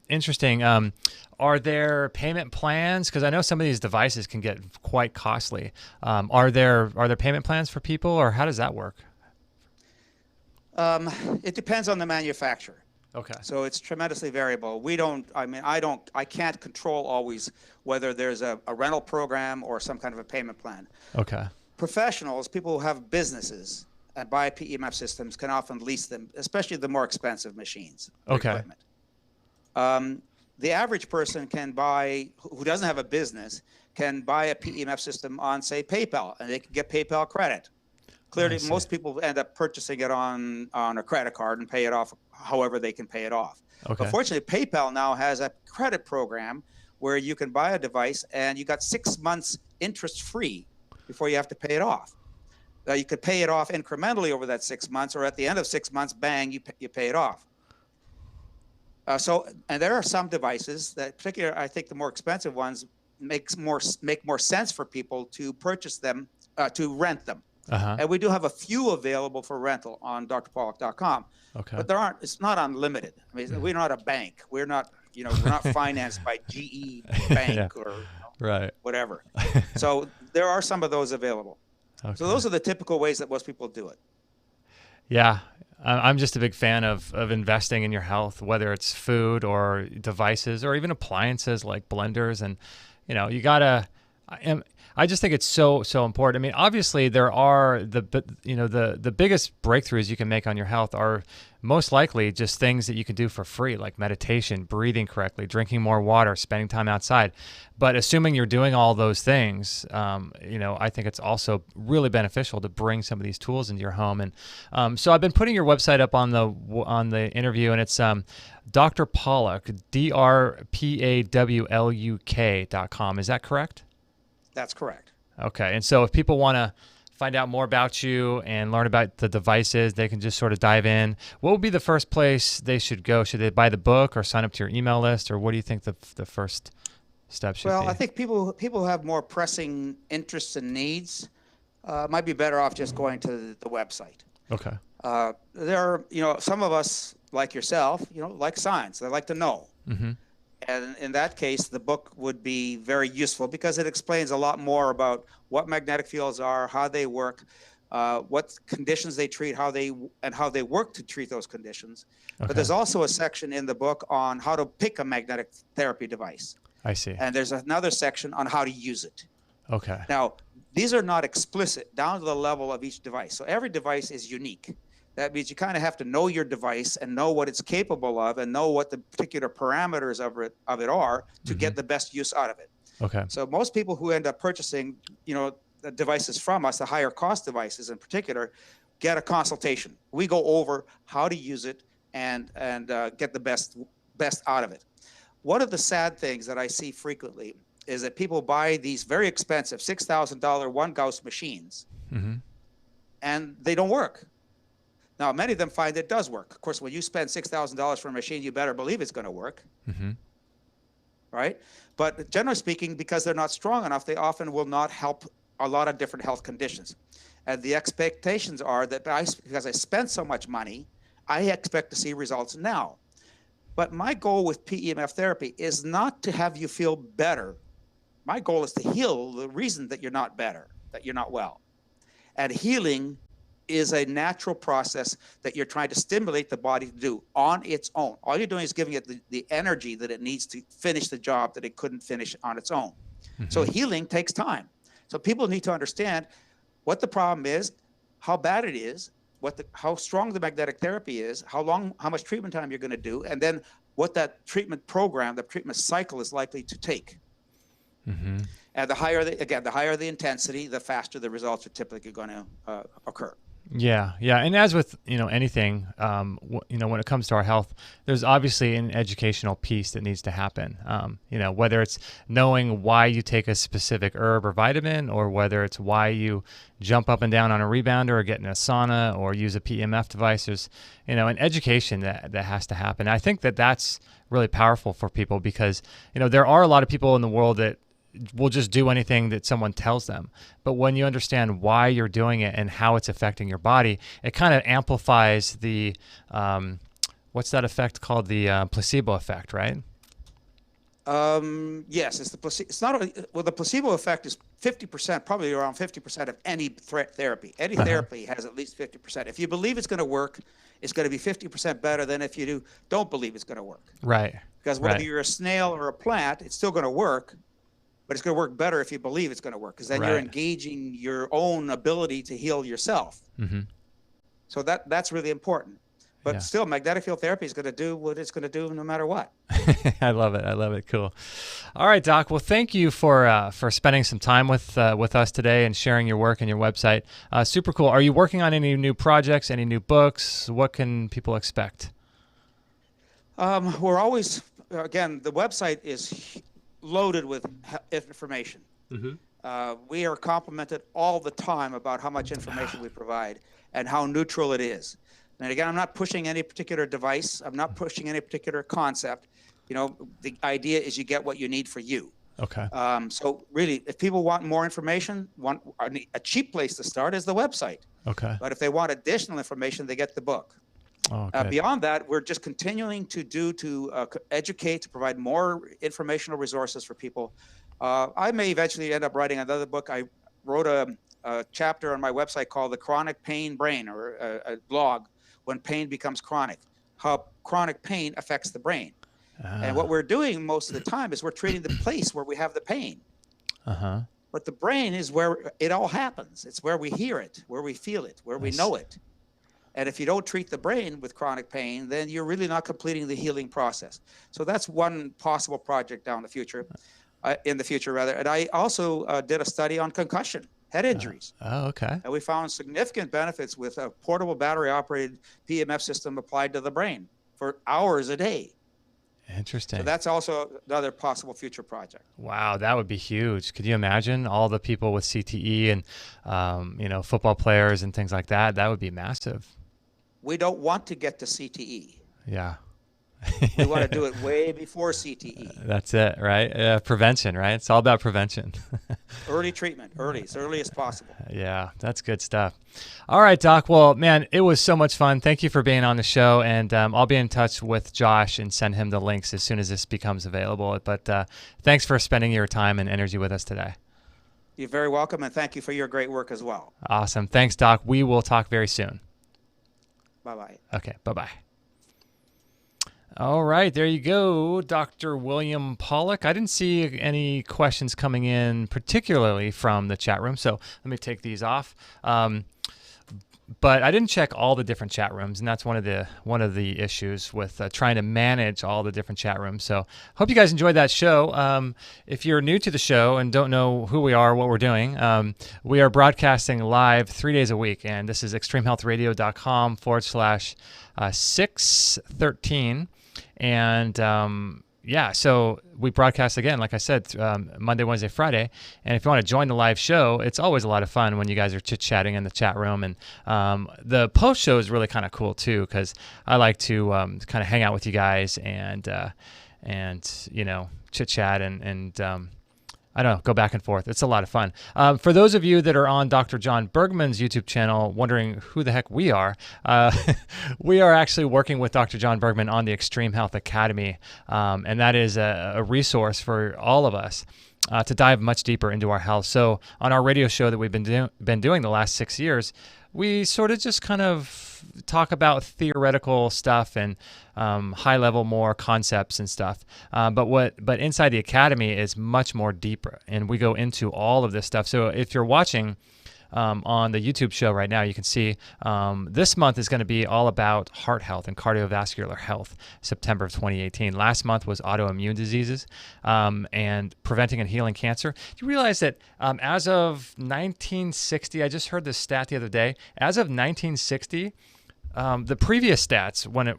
interesting. Are there payment plans? Because I know some of these devices can get quite costly. Are there payment plans for people, or how does that work? It depends on the manufacturer. Okay. So it's tremendously variable. I can't control always whether there's a rental program or some kind of a payment plan. Okay. Professionals, people who have businesses and buy PEMF systems, can often lease them, especially the more expensive machines. Okay. Equipment. The average person who doesn't have a business, can buy a PEMF system on, say, PayPal, and they can get PayPal credit. Clearly, most people end up purchasing it on a credit card and pay it off however they can pay it off. Okay. But fortunately, PayPal now has a credit program where you can buy a device and you got 6 months interest free before you have to pay it off. You could pay it off incrementally over that 6 months, or at the end of 6 months, bang, you pay it off. And there are some devices that, particularly, I think the more expensive ones, make more sense for people to purchase them, to rent them. Uh-huh. And we do have a few available for rental on drpollock.com. Okay. But it's not unlimited. I mean, we're not a bank. We're not financed by GE Bank or right. whatever. So there are some of those available. Okay. So those are the typical ways that most people do it. Yeah. I'm just a big fan of investing in your health, whether it's food or devices or even appliances like blenders. And, you gotta, I just think it's so important. I mean, obviously there are the biggest breakthroughs you can make on your health are most likely just things that you can do for free, like meditation, breathing correctly, drinking more water, spending time outside. But assuming you're doing all those things, I think it's also really beneficial to bring some of these tools into your home. And so I've been putting your website up on the interview, and it's Dr. Pollock, DrPawluk.com. Is that correct? That's correct. Okay. And so if people want to find out more about you and learn about the devices, they can just sort of dive in. What would be the first place they should go? Should they buy the book or sign up to your email list, or what do you think the first step should be? Well, I think people who have more pressing interests and needs might be better off just going to the website. Okay. There are, some of us like yourself, like science. They like to know. Mm-hmm. And in that case, the book would be very useful because it explains a lot more about what magnetic fields are, how they work, what conditions they treat, how they work to treat those conditions. Okay. But there's also a section in the book on how to pick a magnetic therapy device. I see. And there's another section on how to use it. Okay. Now, these are not explicit down to the level of each device. So every device is unique. That means you kind of have to know your device and know what it's capable of and know what the particular parameters of it are to get the best use out of it. Okay. So most people who end up purchasing, the devices from us, the higher cost devices in particular, get a consultation. We go over how to use it and get the best out of it. One of the sad things that I see frequently is that people buy these very expensive $6,000 one Gauss machines, and they don't work. Now, many of them find it does work. Of course, when you spend $6,000 for a machine, you better believe it's going to work, right? But generally speaking, because they're not strong enough, they often will not help a lot of different health conditions. And the expectations are that because I spent so much money, I expect to see results now. But my goal with PEMF therapy is not to have you feel better. My goal is to heal the reason that you're not better, that you're not well. And healing is a natural process that you're trying to stimulate the body to do on its own. All you're doing is giving it the energy that it needs to finish the job that it couldn't finish on its own. So healing takes time. So people need to understand what the problem is, how bad it is, how strong the magnetic therapy is, how much treatment time you're going to do, and then what that treatment program, the treatment cycle is likely to take. And the higher the intensity, the faster the results are typically going to occur. Yeah. And as with, anything, when it comes to our health, there's obviously an educational piece that needs to happen. Whether it's knowing why you take a specific herb or vitamin, or whether it's why you jump up and down on a rebounder or get in a sauna or use a PEMF device, there's, an education that has to happen. I think that's really powerful for people because, there are a lot of people in the world that will just do anything that someone tells them. But when you understand why you're doing it and how it's affecting your body, it kind of amplifies the, what's that effect called? The placebo effect, right? Yes, it's the placebo. It's not the placebo effect is 50%, probably around 50% of any therapy. Any therapy has at least 50%. If you believe it's going to work, it's going to be 50% better than if you don't believe it's going to work. Right. Because whether you're a snail or a plant, it's still going to work. But it's going to work better if you believe it's going to work, because then you're engaging your own ability to heal yourself. So that's really important. But still, magnetic field therapy is going to do what it's going to do no matter what. I love it. Cool. All right, Doc. Well, thank you for spending some time with us today and sharing your work and your website. Super cool. Are you working on any new projects, any new books? What can people expect? We're always, again, the website is loaded with information. We are complimented all the time about how much information we provide and how neutral it is. And again, I'm not pushing any particular device. I'm not pushing any particular concept. The idea is you get what you need for you. Okay. So really, if people want more information, a cheap place to start is the website. Okay. But if they want additional information, they get the book. Oh, good. Beyond that, we're just continuing to educate, to provide more informational resources for people. I may eventually end up writing another book. I wrote a chapter on my website called The Chronic Pain Brain, or a blog, When Pain Becomes Chronic, how chronic pain affects the brain. And what we're doing most of the time is we're treating the place where we have the pain. Uh-huh. But the brain is where it all happens. It's where we hear it, where we feel it, where we know it. And if you don't treat the brain with chronic pain, then you're really not completing the healing process. So that's one possible project in the future. And I also did a study on concussion, head injuries. Oh, okay. And we found significant benefits with a portable battery-operated PEMF system applied to the brain for hours a day. Interesting. So that's also another possible future project. Wow, that would be huge. Could you imagine all the people with CTE and football players and things like that? That would be massive. We don't want to get to CTE. Yeah. We want to do it way before CTE. That's it, right? Prevention, right? It's all about prevention. Early treatment, as early as possible. Yeah, that's good stuff. All right, Doc. Well, man, it was so much fun. Thank you for being on the show, and I'll be in touch with Josh and send him the links as soon as this becomes available. But thanks for spending your time and energy with us today. You're very welcome, and thank you for your great work as well. Awesome. Thanks, Doc. We will talk very soon. Bye-bye. Okay, bye-bye. All right, there you go, Dr. William Pollock. I didn't see any questions coming in particularly from the chat room, so let me take these off. But I didn't check all the different chat rooms, and that's one of the issues with trying to manage all the different chat rooms. So hope you guys enjoyed that show. If you're new to the show and don't know who we are, what we're doing, we are broadcasting live 3 days a week, and this is extremehealthradio.com/613. And so we broadcast again, like I said, Monday, Wednesday, Friday. And if you want to join the live show, it's always a lot of fun when you guys are chit-chatting in the chat room. And the post show is really kind of cool too, because I like to kind of hang out with you guys and chit-chat and I don't know, go back and forth. It's a lot of fun. For those of you that are on Dr. John Bergman's YouTube channel wondering who the heck we are, we are actually working with Dr. John Bergman on the Extreme Health Academy, and that is a resource for all of us to dive much deeper into our health. So on our radio show that we've been doing the last 6 years, we sort of just kind of talk about theoretical stuff and high-level more concepts and stuff. But inside the academy is much more deeper, and we go into all of this stuff. So if you're watching on the YouTube show right now, you can see this month is going to be all about heart health and cardiovascular health, September of 2018. Last month was autoimmune diseases and preventing and healing cancer. Do you realize that as of 1960, I just heard this stat the other day, as of 1960, the previous stats when it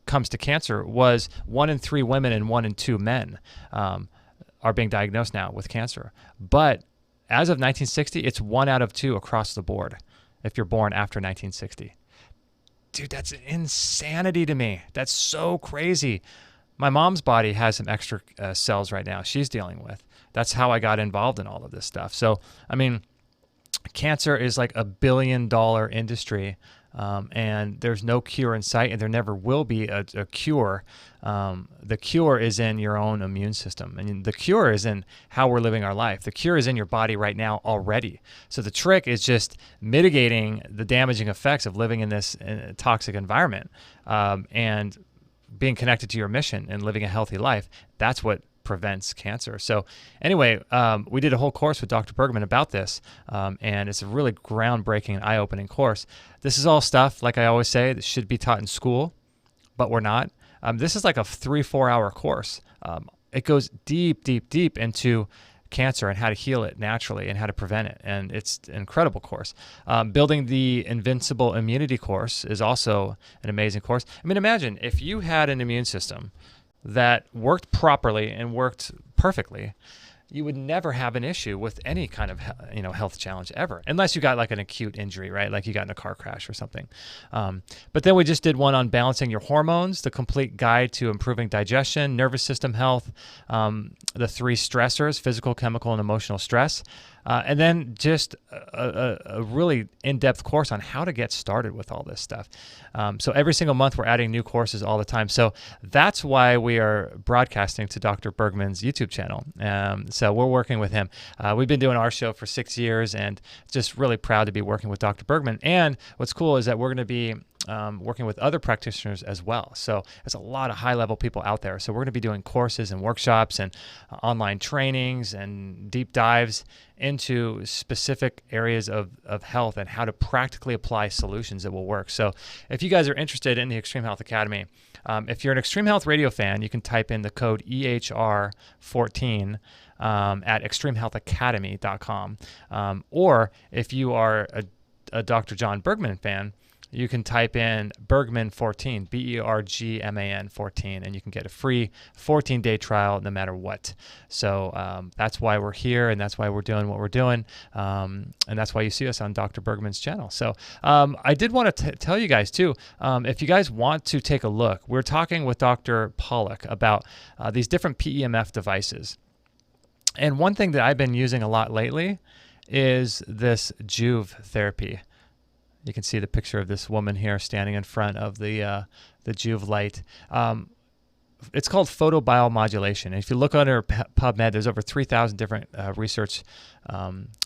comes to cancer was 1 in 3 women and 1 in 2 men are being diagnosed now with cancer. But as of 1960, it's 1 out of 2 across the board if you're born after 1960. Dude, that's insanity to me. That's so crazy. My mom's body has some extra cells right now she's dealing with. That's how I got involved in all of this stuff. So, I mean, cancer is like $1 billion industry, and there's no cure in sight, and there never will be a cure. The cure is in your own immune system, and the cure is in how we're living our life. The cure is in your body right now already. So the trick is just mitigating the damaging effects of living in this toxic environment and being connected to your mission and living a healthy life. That's what prevents cancer. So anyway, we did a whole course with Dr. Bergman about this, and it's a really groundbreaking and eye-opening course. This is all stuff, like I always say, that should be taught in school, but we're not. This is like a 3-4 hour course. It goes deep, deep, deep into cancer and how to heal it naturally and how to prevent it, and it's an incredible course. Building the Invincible Immunity course is also an amazing course. I mean, imagine if you had an immune system that worked properly and worked perfectly, you would never have an issue with any kind of health challenge ever, unless you got like an acute injury, right? Like you got in a car crash or something. But then we just did one on balancing your hormones, the complete guide to improving digestion, nervous system health, the 3 stressors: physical, chemical, and emotional stress. And then just a really in-depth course on how to get started with all this stuff. So every single month we're adding new courses all the time. So that's why we are broadcasting to Dr. Bergman's YouTube channel. So we're working with him. We've been doing our show for 6 years, and just really proud to be working with Dr. Bergman. And what's cool is that we're going to be working with other practitioners as well. So there's a lot of high-level people out there. So we're going to be doing courses and workshops and online trainings and deep dives into specific areas of health and how to practically apply solutions that will work. So if you guys are interested in the Extreme Health Academy, if you're an Extreme Health Radio fan, you can type in the code EHR14 at extremehealthacademy.com. Or if you are a Dr. John Bergman fan, you can type in Bergman14, Bergman 14, and you can get a free 14-day trial no matter what. So that's why we're here, and that's why we're doing what we're doing, and that's why you see us on Dr. Bergman's channel. So I did want to tell you guys, too, if you guys want to take a look, we're talking with Dr. Pollock about these different PEMF devices. And one thing that I've been using a lot lately is this Juve therapy. You can see the picture of this woman here standing in front of the Juve light. It's called photobiomodulation. And if you look under PubMed, there's over 3,000 different research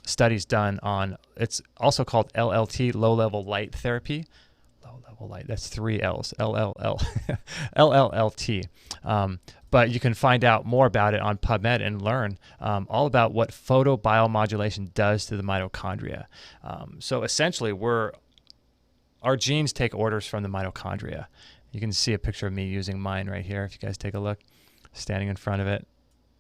studies done on. It's also called LLT, low-level light therapy. Low-level light. That's 3 L's. LLT. But you can find out more about it on PubMed and learn all about what photobiomodulation does to the mitochondria. So essentially, our genes take orders from the mitochondria. You can see a picture of me using mine right here. If you guys take a look, standing in front of it.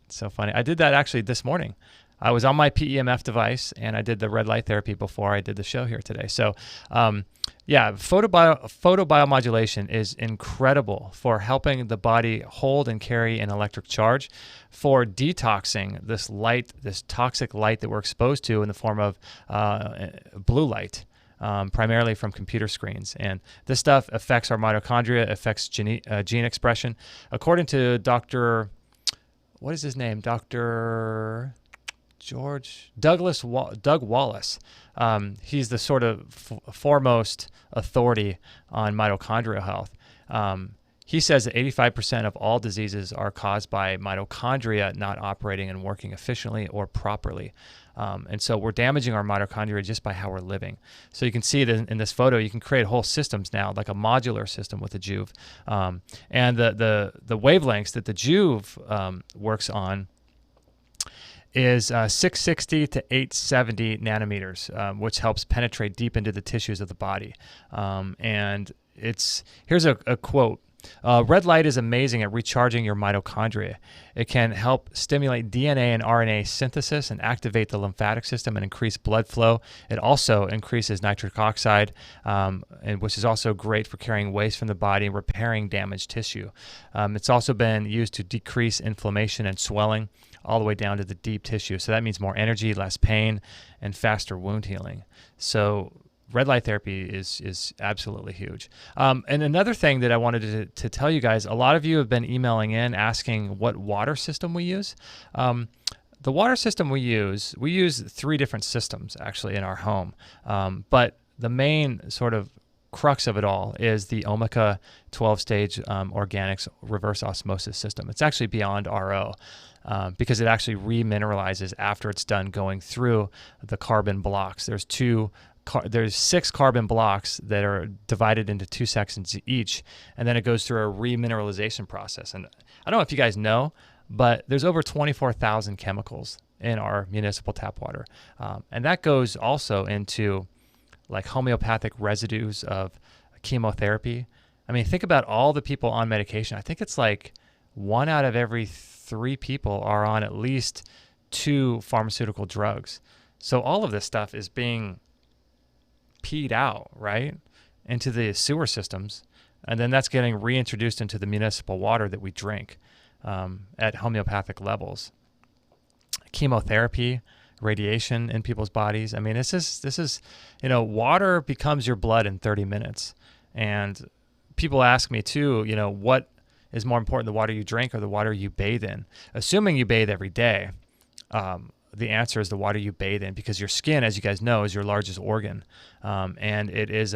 It's so funny. I did that actually this morning. I was on my PEMF device, and I did the red light therapy before I did the show here today. So, photobiomodulation is incredible for helping the body hold and carry an electric charge, for detoxing this light, this toxic light that we're exposed to in the form of blue light. Primarily from computer screens. And this stuff affects our mitochondria, affects gene expression. According to Dr. What is his name? Dr. Doug Wallace. He's the sort of foremost authority on mitochondrial health. He says that 85% of all diseases are caused by mitochondria not operating and working efficiently or properly. And so we're damaging our mitochondria just by how we're living. So you can see that in this photo, you can create whole systems now, like a modular system with the Juve. And the wavelengths that the Juve works on is 660 to 870 nanometers, which helps penetrate deep into the tissues of the body. And here's a quote. Red light is amazing at recharging your mitochondria. It can help stimulate DNA and RNA synthesis and activate the lymphatic system and increase blood flow. It also increases nitric oxide, which is also great for carrying waste from the body and repairing damaged tissue. It's also been used to decrease inflammation and swelling all the way down to the deep tissue. So that means more energy, less pain, and faster wound healing. So red light therapy is absolutely huge. And another thing that I wanted to tell you guys, a lot of you have been emailing in asking what water system we use. The water system we use 3 different systems actually in our home. But the main sort of crux of it all is the Omica 12-stage organics reverse osmosis system. It's actually beyond RO. Because it actually remineralizes after it's done going through the carbon blocks. There's 6 carbon blocks that are divided into 2 sections each, and then it goes through a remineralization process. And I don't know if you guys know, but there's over 24,000 chemicals in our municipal tap water. And that goes also into like homeopathic residues of chemotherapy. I mean, think about all the people on medication. I think it's like 1 out of every 3 people are on at least 2 pharmaceutical drugs. So all of this stuff is being peed out, right, into the sewer systems, and then that's getting reintroduced into the municipal water that we drink at homeopathic levels. chemotherapy, radiation in people's bodies. I mean, this is, water becomes your blood in 30 minutes. And people ask me too, what is more important, the water you drink or the water you bathe in? Assuming you bathe every day, the answer is the water you bathe in, because your skin, as you guys know, is your largest organ, and it is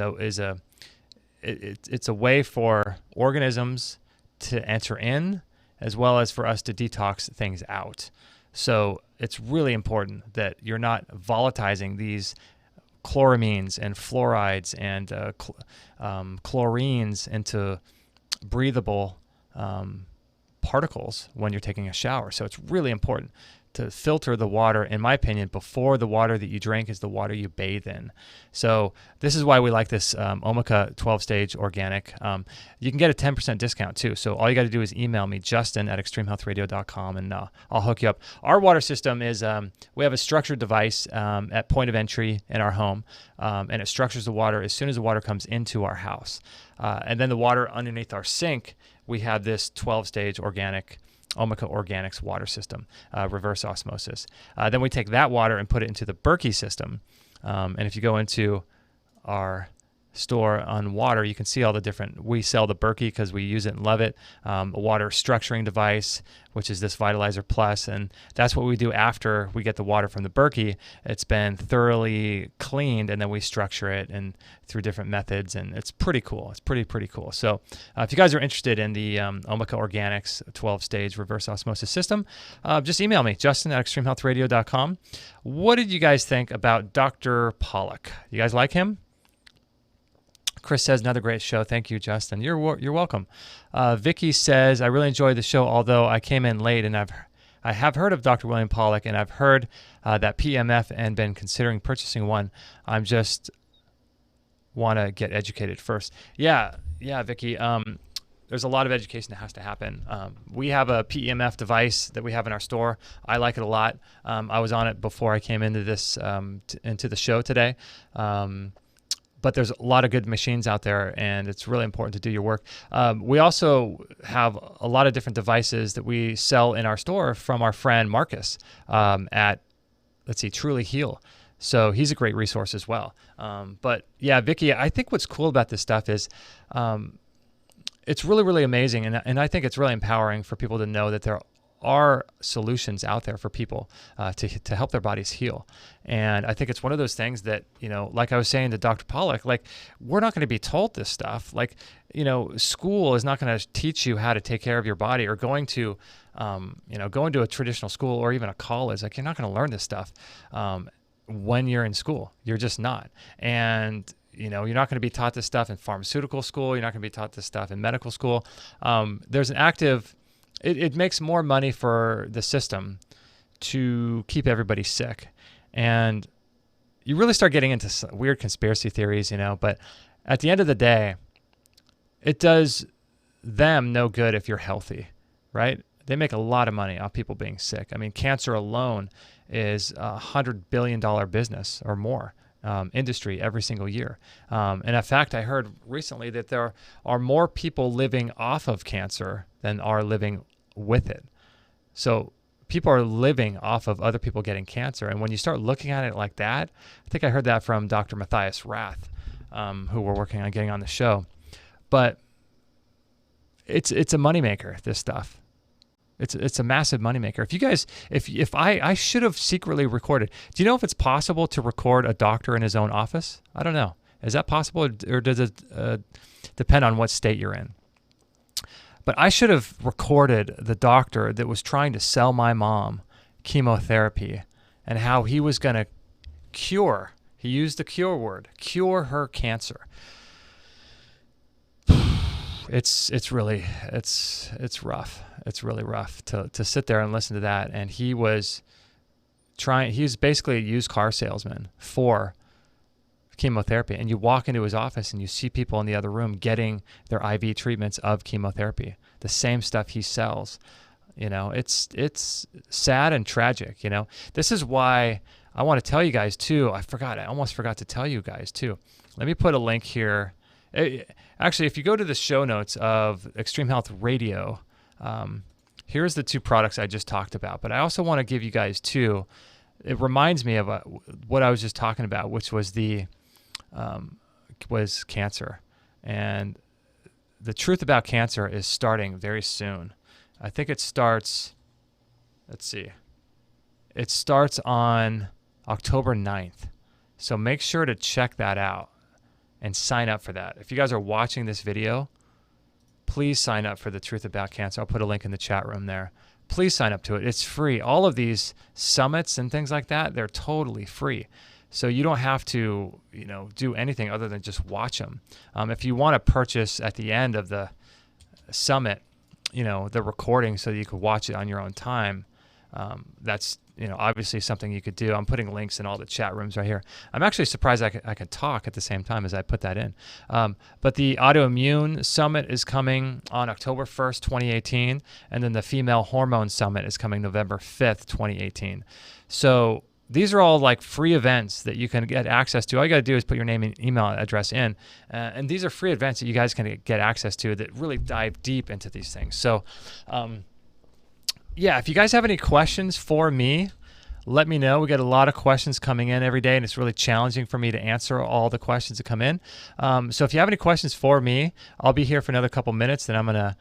it's a way for organisms to enter in, as well as for us to detox things out. So it's really important that you're not volatilizing these chloramines and fluorides and chlorines into breathable particles when you're taking a shower. So it's really important to filter the water, in my opinion, before the water that you drink is the water you bathe in. So this is why we like this Omica 12-stage organic. You can get a 10% discount too. So all you got to do is email me, justin@extremehealthradio.com, and I'll hook you up. Our water system is, we have a structured device at point of entry in our home, and it structures the water as soon as the water comes into our house. And then the water underneath our sink, we have this 12-stage organic Omica Organics water system, reverse osmosis. Then we take that water and put it into the Berkey system. And if you go into our store on water, you can see all the different, we sell the Berkey because we use it and love it, a water structuring device, which is this Vitalizer Plus, and that's what we do after we get the water from the Berkey. It's been thoroughly cleaned, and then we structure it and through different methods, and it's pretty cool. It's pretty cool. So if you guys are interested in the Omica Organics 12-stage reverse osmosis system, just email me, justin@extremehealthradio.com. What did you guys think about Dr. Pollock? You guys like him? Chris says, another great show. Thank you, Justin. You're welcome. Vicky says, I really enjoyed the show, although I came in late, and I have heard of Dr. William Pollock, and I've heard that PEMF and been considering purchasing one. I'm just want to get educated first. Yeah, Vicky. There's a lot of education that has to happen. We have a PEMF device that we have in our store. I like it a lot. I was on it before I came into this into the show today. But there's a lot of good machines out there, and it's really important to do your work. We also have a lot of different devices that we sell in our store from our friend Marcus at, Truly Heal. So he's a great resource as well. But yeah, Vicky, I think what's cool about this stuff is it's really, really amazing. And I think it's really empowering for people to know that there are solutions out there for people to help their bodies heal. And I think it's one of those things that, like I was saying to Dr. Pollock, we're not going to be told this stuff. School is not going to teach you how to take care of your body, or going to a traditional school or even a college. You're not going to learn this stuff when you're in school. You're just not. And you're not going to be taught this stuff in pharmaceutical school. You're not going to be taught this stuff in medical school. There's an active... It makes more money for the system to keep everybody sick. And you really start getting into weird conspiracy theories, but at the end of the day, it does them no good if you're healthy, right? They make a lot of money off people being sick. I mean, cancer alone is $100 billion business or more. Industry every single year. And in fact, I heard recently that there are more people living off of cancer than are living with it. So people are living off of other people getting cancer. And when you start looking at it like that, I think I heard that from Dr. Matthias Rath, who we're working on getting on the show. But it's a moneymaker, this stuff. It's a massive moneymaker. If you guys, if I should have secretly recorded. Do you know if it's possible to record a doctor in his own office? I don't know. Is that possible, or does it depend on what state you're in? But I should have recorded the doctor that was trying to sell my mom chemotherapy and how he was going to cure. He used the cure word, cure her cancer. It's really rough. It's really rough to sit there and listen to that. And he was basically a used car salesman for chemotherapy. And you walk into his office and you see people in the other room getting their IV treatments of chemotherapy, the same stuff he sells. It's sad and tragic. This is why I want to tell you guys too. I almost forgot to tell you guys too. Let me put a link here. Actually, if you go to the show notes of Extreme Health Radio, here's the two products I just talked about. But I also want to give you guys two. It reminds me of what I was just talking about, which was was cancer. And the truth about cancer is starting very soon. I think it starts, let's see, it starts on October 9th. So make sure to check that out and sign up for that. If you guys are watching this video, please sign up for the Truth About Cancer. I'll put a link in the chat room there. Please sign up to it. It's free. All of these summits and things like that, they're totally free. So you don't have to, do anything other than just watch them. If you want to purchase at the end of the summit, the recording so that you could watch it on your own time, that's obviously something you could do. I'm putting links in all the chat rooms right here. I'm actually surprised I could talk at the same time as I put that in. But the Autoimmune Summit is coming on October 1st, 2018, and then the Female Hormone Summit is coming November 5th, 2018. So these are all like free events that you can get access to. All you got to do is put your name and email address in. And these are free events that you guys can get access to that really dive deep into these things. So, if you guys have any questions for me, let me know. We get a lot of questions coming in every day, and it's really challenging for me to answer all the questions that come in. So if you have any questions for me, I'll be here for another couple minutes, then I'm going to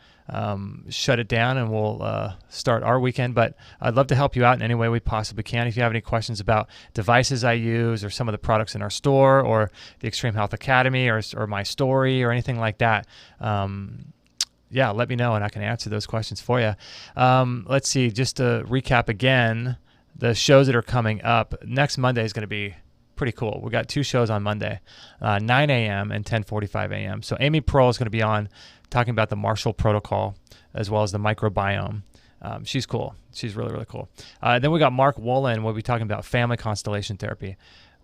shut it down, and we'll start our weekend. But I'd love to help you out in any way we possibly can. If you have any questions about devices I use or some of the products in our store or the Extreme Health Academy or my story or anything like that, let me know, and I can answer those questions for you. Let's see, just to recap again, the shows that are coming up. Next Monday is going to be pretty cool. We got two shows on Monday, 9 a.m. and 10:45 a.m. So Amy Pearl is going to be on talking about the Marshall Protocol as well as the microbiome. She's cool. She's really, really cool. Then we got Mark Wolin. We'll be talking about family constellation therapy.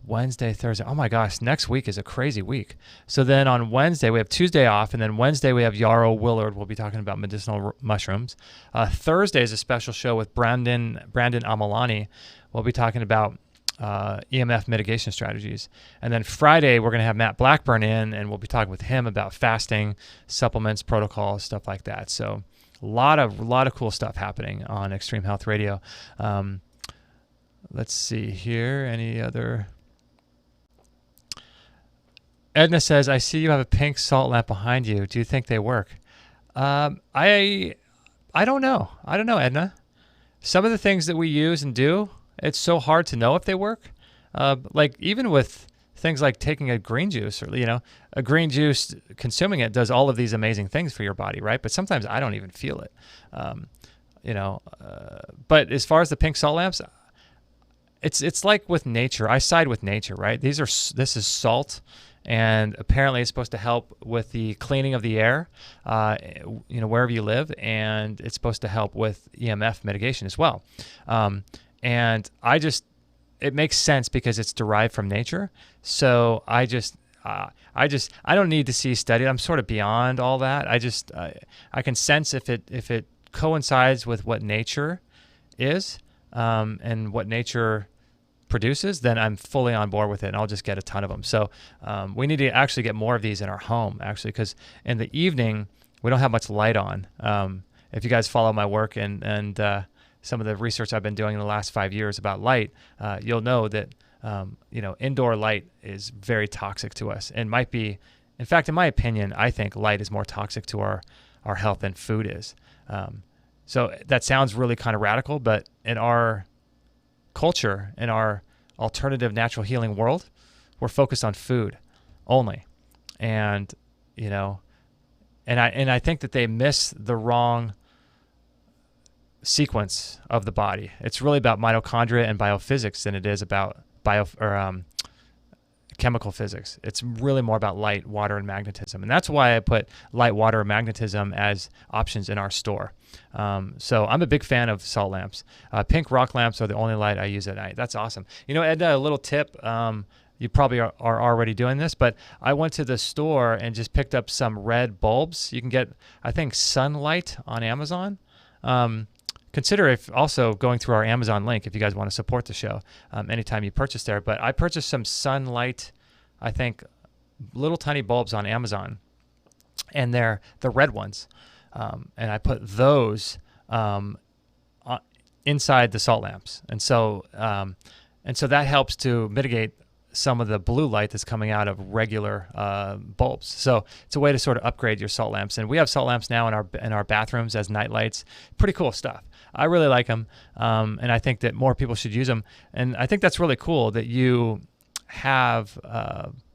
Wednesday, Thursday. Oh my gosh, next week is a crazy week. So then on Wednesday, we have Tuesday off, and then Wednesday we have Yarrow Willard. We'll be talking about medicinal mushrooms. Thursday is a special show with Brandon Amalani. We'll be talking about EMF mitigation strategies. And then Friday, we're going to have Matt Blackburn in, and we'll be talking with him about fasting, supplements, protocols, stuff like that. So a lot of cool stuff happening on Extreme Health Radio. Let's see here. Any other... Edna says, I see you have a pink salt lamp behind you. Do you think they work? I don't know. I don't know, Edna. Some of the things that we use and do, it's so hard to know if they work. Like even with things like taking a green juice, or a green juice, consuming it does all of these amazing things for your body, right? But sometimes I don't even feel it. But as far as the pink salt lamps, it's like with nature. I side with nature, right? This is salt. And apparently it's supposed to help with the cleaning of the air, wherever you live, and it's supposed to help with EMF mitigation as well. And it makes sense because it's derived from nature. So I don't need to see studied. I'm sort of beyond all that. I can sense if it coincides with what nature is, and what nature produces, then I'm fully on board with it, and I'll just get a ton of them. So we need to actually get more of these in our home, actually, because in the evening we don't have much light on. If you guys follow my work and some of the research I've been doing in the last 5 years about light, you'll know that indoor light is very toxic to us, and might be, in fact, in my opinion, I think light is more toxic to our health than food is. So that sounds really kind of radical, but in our culture, in our alternative natural healing world, we're focused on food only. And I think that they miss the wrong sequence of the body. It's really about mitochondria and biophysics than it is about chemical physics. It's really more about light, water, and magnetism. And that's why I put light, water, and magnetism as options in our store. So I'm a big fan of salt lamps. Pink rock lamps are the only light I use at night. That's awesome. Edna, a little tip. You probably are already doing this, but I went to the store and just picked up some red bulbs. You can get, I think, Sunlight on Amazon. Consider if also going through our Amazon link if you guys want to support the show anytime you purchase there. But I purchased some Sunlight, I think, little tiny bulbs on Amazon, and they're the red ones. And I put those inside the salt lamps, and so that helps to mitigate some of the blue light that's coming out of regular bulbs. So it's a way to sort of upgrade your salt lamps, and we have salt lamps now in our bathrooms as night lights. Pretty cool stuff. I really like them, and I think that more people should use them. And I think that's really cool that you have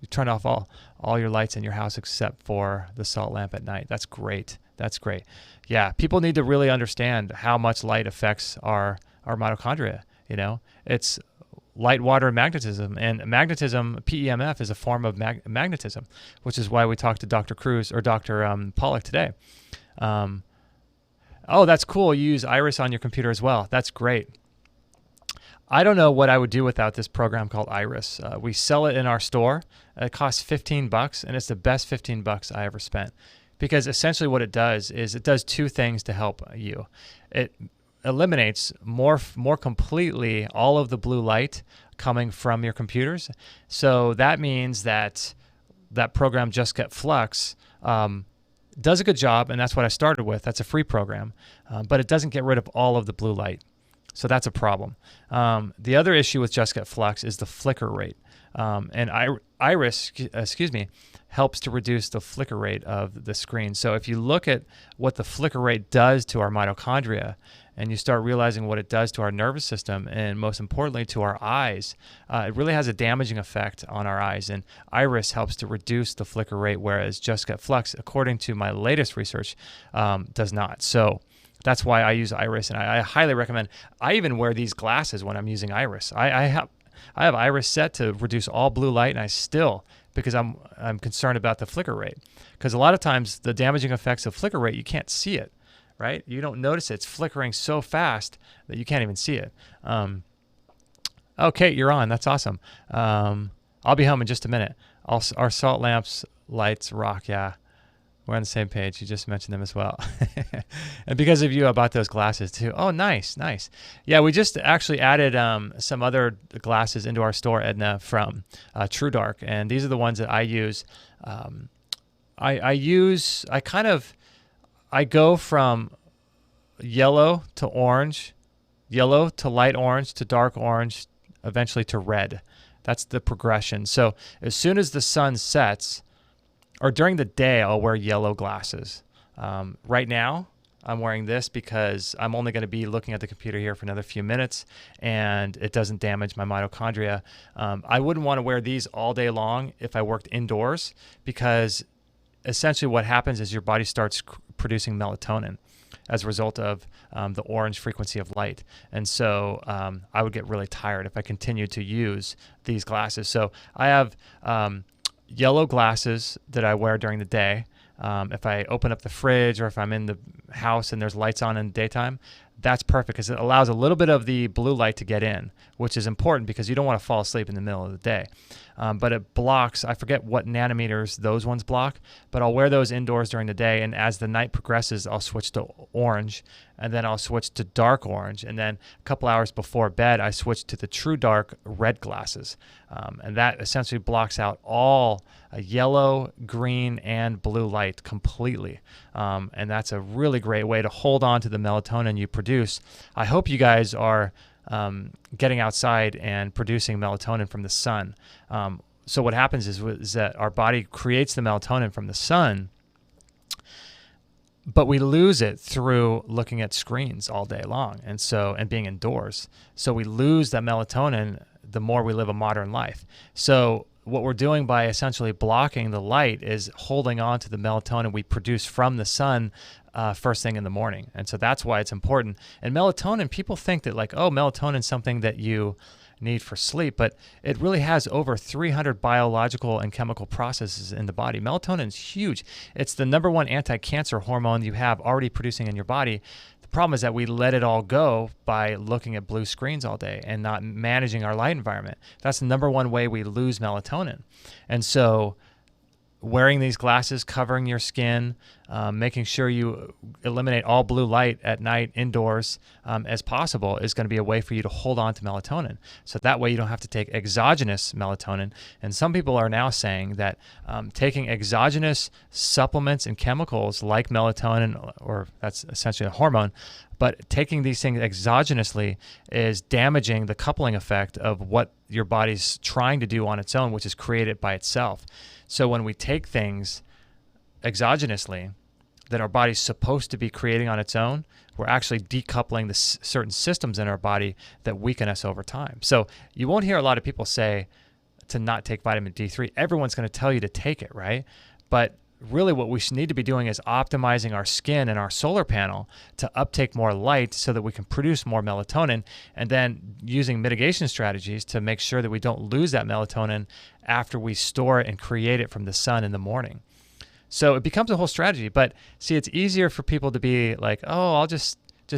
you turn off all your lights in your house except for the salt lamp at night. That's great. That's great. Yeah, people need to really understand how much light affects our mitochondria. You know, it's light, water, and magnetism. And magnetism, PEMF, is a form of magnetism, which is why we talked to Dr. Cruz or Dr. Pollock today. Oh, that's cool. You use Iris on your computer as well. That's great. I don't know what I would do without this program called Iris. We sell it in our store. It costs $15, and it's the best $15 I ever spent. Because essentially what it does is it does two things to help you. It eliminates more completely all of the blue light coming from your computers. So that means that program, Just Get Flux, does a good job, and that's what I started with. That's a free program, but it doesn't get rid of all of the blue light. So that's a problem. The other issue with Just Get Flux is the flicker rate. And Iris, helps to reduce the flicker rate of the screen. So if you look at what the flicker rate does to our mitochondria, and you start realizing what it does to our nervous system, and most importantly to our eyes, it really has a damaging effect on our eyes. And Iris helps to reduce the flicker rate, whereas Just Get Flux, according to my latest research, does not. So that's why I use Iris, and I highly recommend. I even wear these glasses when I'm using Iris. I have Iris set to reduce all blue light, and I still, because I'm concerned about the flicker rate. Because a lot of times the damaging effects of flicker rate, you can't see it, right? You don't notice it. It's flickering so fast that you can't even see it. Oh, Kate, you're on. That's awesome. I'll be home in just a minute. Our salt lamps lights rock. Yeah, we're on the same page. You just mentioned them as well. And because of you, I bought those glasses too. Oh, nice. Yeah, we just actually added some other glasses into our store, Edna, from True Dark. And these are the ones that I use. I go from yellow to orange, yellow to light orange to dark orange, eventually to red. That's the progression. So as soon as the sun sets, or during the day, I'll wear yellow glasses. Right now, I'm wearing this because I'm only going to be looking at the computer here for another few minutes, and it doesn't damage my mitochondria. I wouldn't want to wear these all day long if I worked indoors, because essentially what happens is your body starts producing melatonin as a result of the orange frequency of light. And so I would get really tired if I continued to use these glasses. So I have yellow glasses that I wear during the day. If I open up the fridge, or if I'm in the house and there's lights on in the daytime, that's perfect because it allows a little bit of the blue light to get in, which is important because you don't want to fall asleep in the middle of the day. But it blocks, I forget what nanometers those ones block, but I'll wear those indoors during the day, and as the night progresses, I'll switch to orange, and then I'll switch to dark orange, and then a couple hours before bed, I switch to the True Dark red glasses. And that essentially blocks out all yellow, green, and blue light completely. And that's a really great way to hold on to the melatonin you produce. I hope you guys are getting outside and producing melatonin from the sun. So what happens is that our body creates the melatonin from the sun, but we lose it through looking at screens all day long and being indoors. So we lose that melatonin the more we live a modern life. So what we're doing by essentially blocking the light is holding on to the melatonin we produce from the sun first thing in the morning. And so that's why it's important. And melatonin, people think that melatonin is something that you need for sleep, but it really has over 300 biological and chemical processes in the body. Melatonin is huge. It's the number one anti-cancer hormone you have already producing in your body. The problem is that we let it all go by looking at blue screens all day and not managing our light environment. That's the number one way we lose melatonin. And so wearing these glasses, covering your skin, making sure you eliminate all blue light at night indoors as possible is going to be a way for you to hold on to melatonin. So that way you don't have to take exogenous melatonin. And some people are now saying that taking exogenous supplements and chemicals like melatonin, or that's essentially a hormone, but taking these things exogenously is damaging the coupling effect of what your body's trying to do on its own, which is create it by itself. So when we take things exogenously that our body's supposed to be creating on its own, we're actually decoupling the certain systems in our body that weaken us over time. So you won't hear a lot of people say to not take vitamin D3. Everyone's going to tell you to take it, right? But really what we need to be doing is optimizing our skin and our solar panel to uptake more light so that we can produce more melatonin, and then using mitigation strategies to make sure that we don't lose that melatonin after we store it and create it from the sun in the morning. So it becomes a whole strategy. But see, it's easier for people to be like, oh, I'll just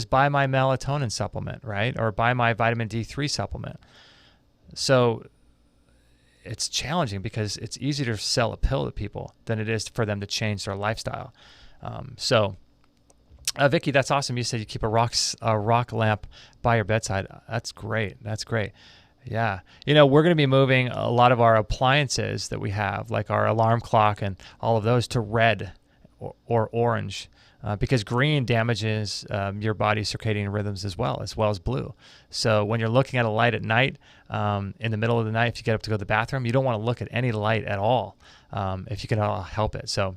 buy my melatonin supplement, right? Or buy my vitamin D3 supplement. So it's challenging because it's easier to sell a pill to people than it is for them to change their lifestyle. Vicky, that's awesome. You said you keep a rock lamp by your bedside. That's great. That's great. Yeah. We're going to be moving a lot of our appliances that we have, like our alarm clock and all of those, to red or orange, because green damages your body's circadian rhythms as well as blue. So when you're looking at a light at night, in the middle of the night, if you get up to go to the bathroom, you don't want to look at any light at all, if you can help it. So,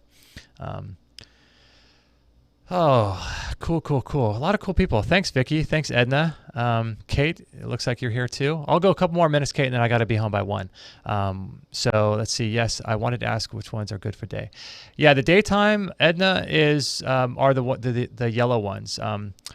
cool. A lot of cool people. Thanks, Vicky. Thanks, Edna. Kate, it looks like you're here too. I'll go a couple more minutes, Kate, and then I got to be home by 1. So let's see. Yes, I wanted to ask which ones are good for day. Yeah, the daytime, Edna, are the yellow ones.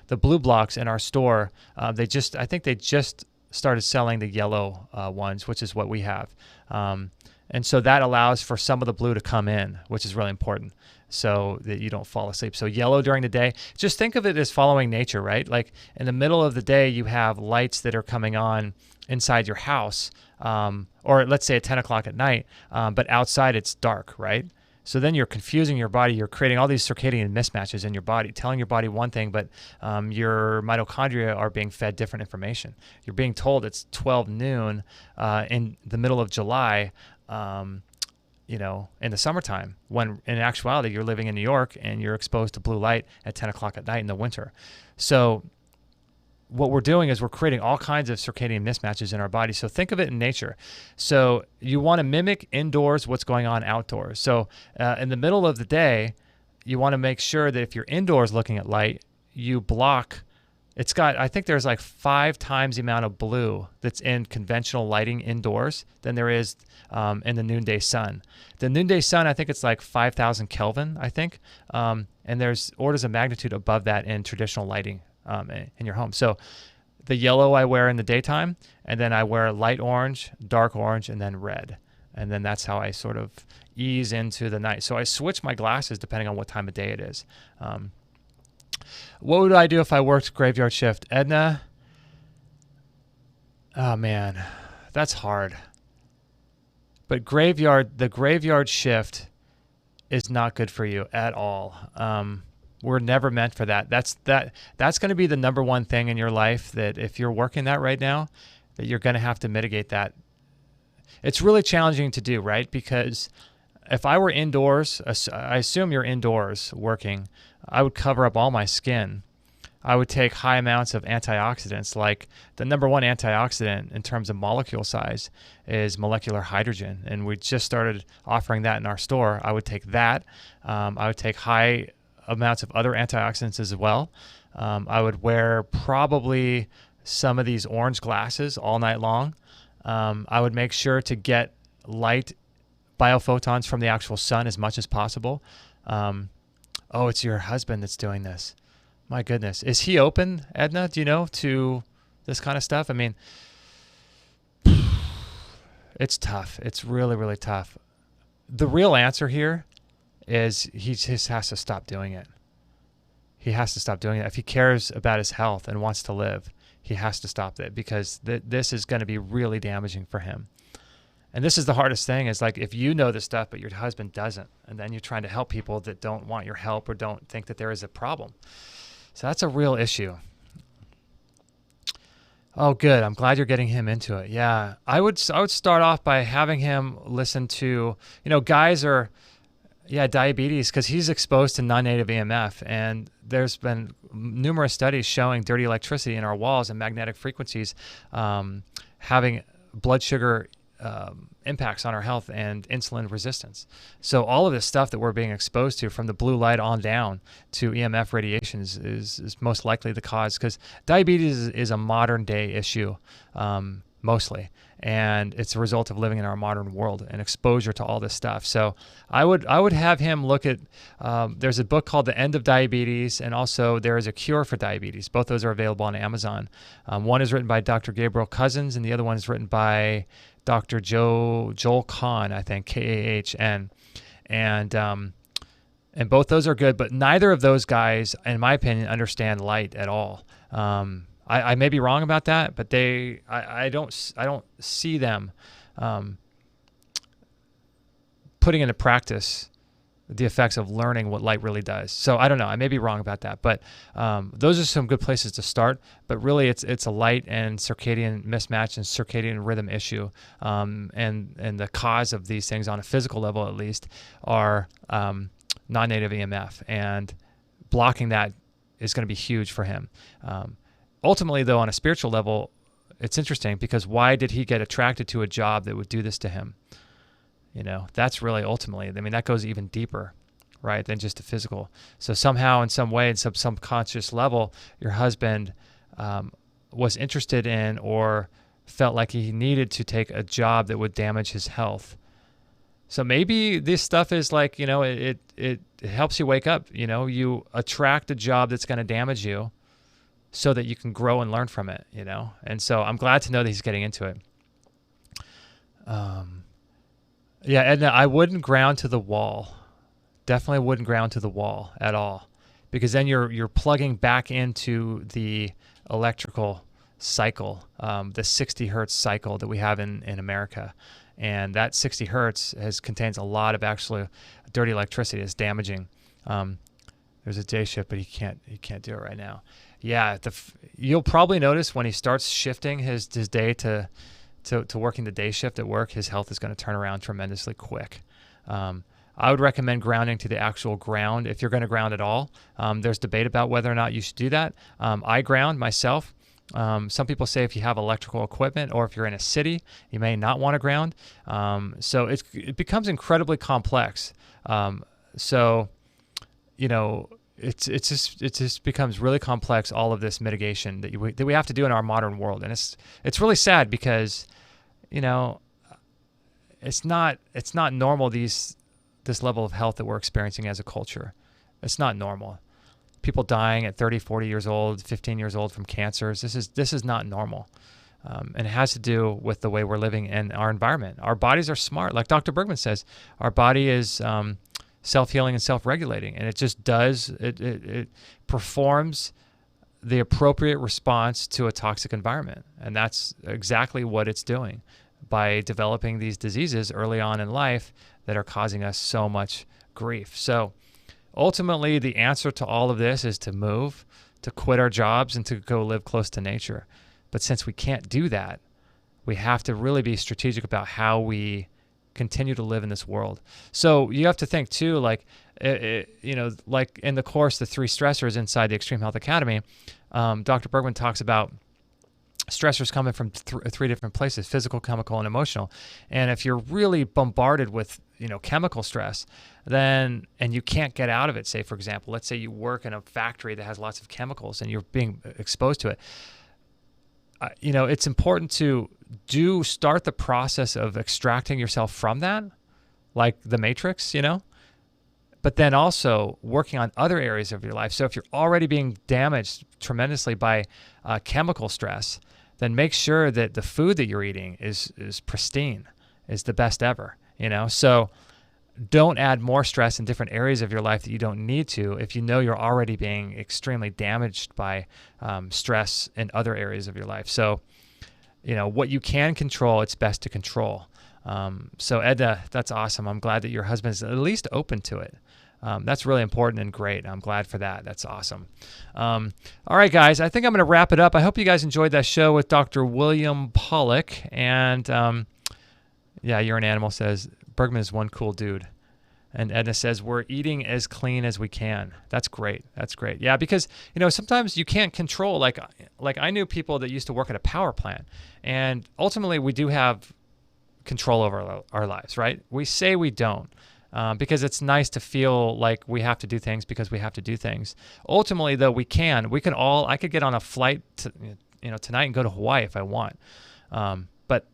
The blue blocks in our store, I think they just started selling the yellow ones, which is what we have. And so that allows for some of the blue to come in, which is really important, so that you don't fall asleep. So yellow during the day, just think of it as following nature, right? Like in the middle of the day, you have lights that are coming on inside your house, or let's say at 10 o'clock at night, but outside it's dark, right? So then you're confusing your body. You're creating all these circadian mismatches in your body, telling your body one thing, but your mitochondria are being fed different information. You're being told it's 12 noon in the middle of July, in the summertime, when in actuality you're living in New York and you're exposed to blue light at 10 o'clock at night in the winter. So what we're doing is we're creating all kinds of circadian mismatches in our body. So think of it in nature. So you want to mimic indoors what's going on outdoors. So in the middle of the day, you want to make sure that if you're indoors looking at light, you block. I think there's like 5 times the amount of blue that's in conventional lighting indoors than there is in the noonday sun. The noonday sun, I think it's like 5,000 Kelvin, I think. And there's orders of magnitude above that in traditional lighting in your home. So the yellow I wear in the daytime, and then I wear light orange, dark orange, and then red. And then that's how I sort of ease into the night. So I switch my glasses depending on what time of day it is. What would I do if I worked graveyard shift? Edna? Oh, man, that's hard. But the graveyard shift is not good for you at all. We're never meant for that. That's going to be the number one thing in your life, that if you're working that right now, that you're going to have to mitigate that. It's really challenging to do, right? Because if I were indoors, I assume you're indoors working, I would cover up all my skin. I would take high amounts of antioxidants. Like the number one antioxidant in terms of molecule size is molecular hydrogen. And we just started offering that in our store. I would take that. I would take high amounts of other antioxidants as well. I would wear probably some of these orange glasses all night long. I would make sure to get light biophotons from the actual sun as much as possible. Oh, it's your husband that's doing this. My goodness. Is he open, Edna, do you know, to this kind of stuff? I mean, it's tough. It's really, really tough. The real answer here is he just has to stop doing it. He has to stop doing it. If he cares about his health and wants to live, he has to stop it, because this is going to be really damaging for him. And this is the hardest thing, is like if you know this stuff, but your husband doesn't, and then you're trying to help people that don't want your help or don't think that there is a problem. So that's a real issue. Oh, good. I'm glad you're getting him into it. Yeah. I would start off by having him listen to, guys are, diabetes, because he's exposed to non-native EMF. And there's been numerous studies showing dirty electricity in our walls and magnetic frequencies having blood sugar impacts on our health and insulin resistance. So all of this stuff that we're being exposed to, from the blue light on down to EMF radiations, is most likely the cause, because diabetes is a modern day issue mostly, and it's a result of living in our modern world and exposure to all this stuff. So I would have him look at, there's a book called The End of Diabetes, and also there is a Cure for Diabetes. Both those are available on Amazon. One is written by Dr. Gabriel Cousens, and the other one is written by Dr. Joel Kahn, I think, Kahn, and both those are good, but neither of those guys, in my opinion, understand light at all. I may be wrong about that, but I don't see them putting into practice the effects of learning what light really does. So I don't know. I may be wrong about that, but those are some good places to start. But really, it's a light and circadian mismatch and circadian rhythm issue, and the cause of these things on a physical level, at least, are non-native EMF, and blocking that is going to be huge for him. Ultimately, though, on a spiritual level, it's interesting, because why did he get attracted to a job that would do this to him? That's really ultimately, that goes even deeper, right, than just the physical. So somehow, in some way, in some subconscious level, your husband was interested in or felt like he needed to take a job that would damage his health. So maybe this stuff is like, it helps you wake up. You attract a job that's going to damage you so that you can grow and learn from it, And so I'm glad to know that he's getting into it. Yeah, Edna, I wouldn't ground to the wall. Definitely wouldn't ground to the wall at all, because then you're plugging back into the electrical cycle, the 60 hertz cycle that we have in America. And that 60 hertz contains a lot of actually dirty electricity. It's damaging. There's a day shift, but he can't do it right now. Yeah, you'll probably notice when he starts shifting his day to working the day shift at work, his health is going to turn around tremendously quick. I would recommend grounding to the actual ground if you're going to ground at all. There's debate about whether or not you should do that. I ground myself. Some people say if you have electrical equipment or if you're in a city, you may not want to ground. So it becomes incredibly complex. It just becomes really complex, all of this mitigation that we have to do in our modern world. And it's really sad, because it's not normal, this level of health that we're experiencing as a culture. It's not normal. People dying at 30, 40 years old, 15 years old from cancers. This is not normal. And it has to do with the way we're living in our environment. Our bodies are smart. Like Dr. Bergman says, our body is self-healing and self-regulating, and it just does, it performs the appropriate response to a toxic environment. And that's exactly what it's doing by developing these diseases early on in life that are causing us so much grief. So ultimately, the answer to all of this is to move, to quit our jobs, and to go live close to nature. But since we can't do that, we have to really be strategic about how we continue to live in this world. So you have to think too, like in the course, the 3 stressors inside the Extreme Health Academy, Dr. Bergman talks about stressors coming from 3 different places: physical, chemical, and emotional. And if you're really bombarded with, chemical stress, then, and you can't get out of it, say, for example, let's say you work in a factory that has lots of chemicals and you're being exposed to it. It's important to start the process of extracting yourself from that, like the Matrix, but then also working on other areas of your life. So if you're already being damaged tremendously by chemical stress, then make sure that the food that you're eating is pristine, is the best ever, So don't add more stress in different areas of your life that you don't need to if you know you're already being extremely damaged by stress in other areas of your life. So, what you can control, it's best to control. So Edna, that's awesome. I'm glad that your husband is at least open to it. That's really important and great. I'm glad for that. That's awesome. All right, guys, I think I'm going to wrap it up. I hope you guys enjoyed that show with Dr. William Pollock. And yeah, You're an Animal says, Bergman is one cool dude. And Edna says, we're eating as clean as we can. That's great. That's great. Yeah, because, sometimes you can't control, like I knew people that used to work at a power plant. And ultimately, we do have control over our lives, right? We say we don't. Because it's nice to feel like we have to do things because we have to do things. Ultimately, though, I could get on a flight tonight and go to Hawaii if I want. But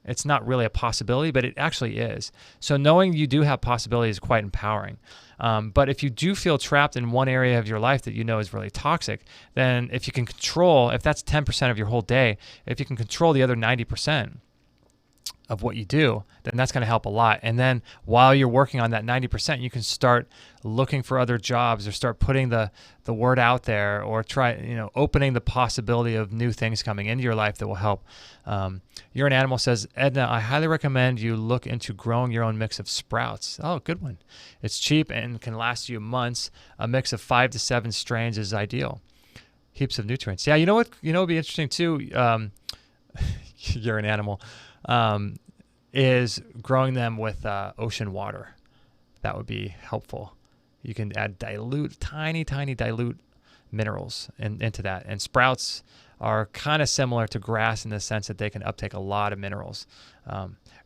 it's not really a possibility, but it actually is. So knowing you do have possibilities is quite empowering. But if you do feel trapped in one area of your life that is really toxic, then if you can control, if that's 10% of your whole day, if you can control the other 90%, of what you do, then that's going to help a lot. And then while you're working on that 90%, you can start looking for other jobs or start putting the word out there or try, opening the possibility of new things coming into your life that will help. You're an Animal says, Edna, I highly recommend you look into growing your own mix of sprouts. Oh, good one. It's cheap and can last you months. A mix of 5 to 7 strains is ideal. Heaps of nutrients. Yeah, you know what? It'd be interesting too. You're an Animal. Is growing them with ocean water. That would be helpful. You can add tiny dilute minerals into that. And sprouts are kind of similar to grass in the sense that they can uptake a lot of minerals.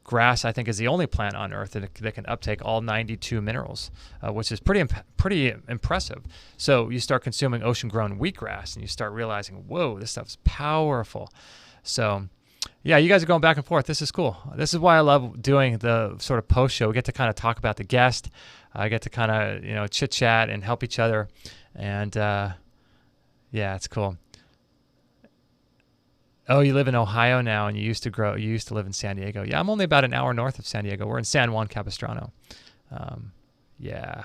Grass, I think, is the only plant on Earth that can uptake all 92 minerals, which is pretty impressive. So you start consuming ocean-grown wheatgrass, and you start realizing, whoa, this stuff's powerful. So yeah, you guys are going back and forth. This is cool. This is why I love doing the sort of post show. We get to kind of talk about the guest. I get to kind of, chit chat and help each other. And yeah, it's cool. Oh, you live in Ohio now and you used to live in San Diego. Yeah, I'm only about an hour north of San Diego. We're in San Juan Capistrano. Yeah.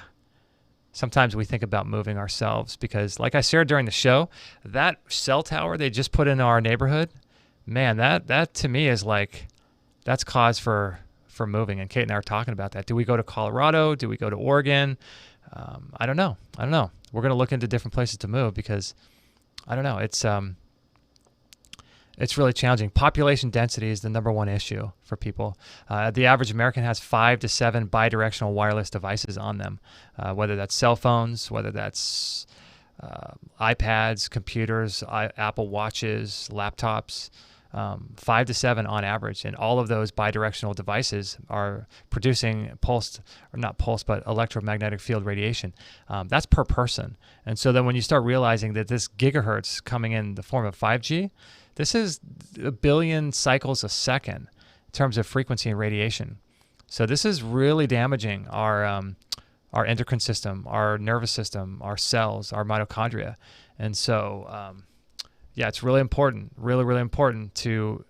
Sometimes we think about moving ourselves because, like I shared during the show, that cell tower they just put in our neighborhood, man, that to me is like, that's cause for moving. And Kate and I are talking about that. Do we go to Colorado? Do we go to Oregon? I don't know. We're going to look into different places to move because I don't know. It's really challenging. Population density is the number one issue for people. The average American has 5 to 7 bidirectional wireless devices on them, whether that's cell phones, whether that's iPads, computers, Apple Watches, laptops. 5 to 7 on average, and all of those bidirectional devices are producing electromagnetic field radiation. That's per person. And so then when you start realizing that this gigahertz coming in the form of 5G, this is 1 billion cycles a second in terms of frequency and radiation. So this is really damaging our endocrine system, our nervous system, our cells, our mitochondria. And so yeah, it's really important, really important to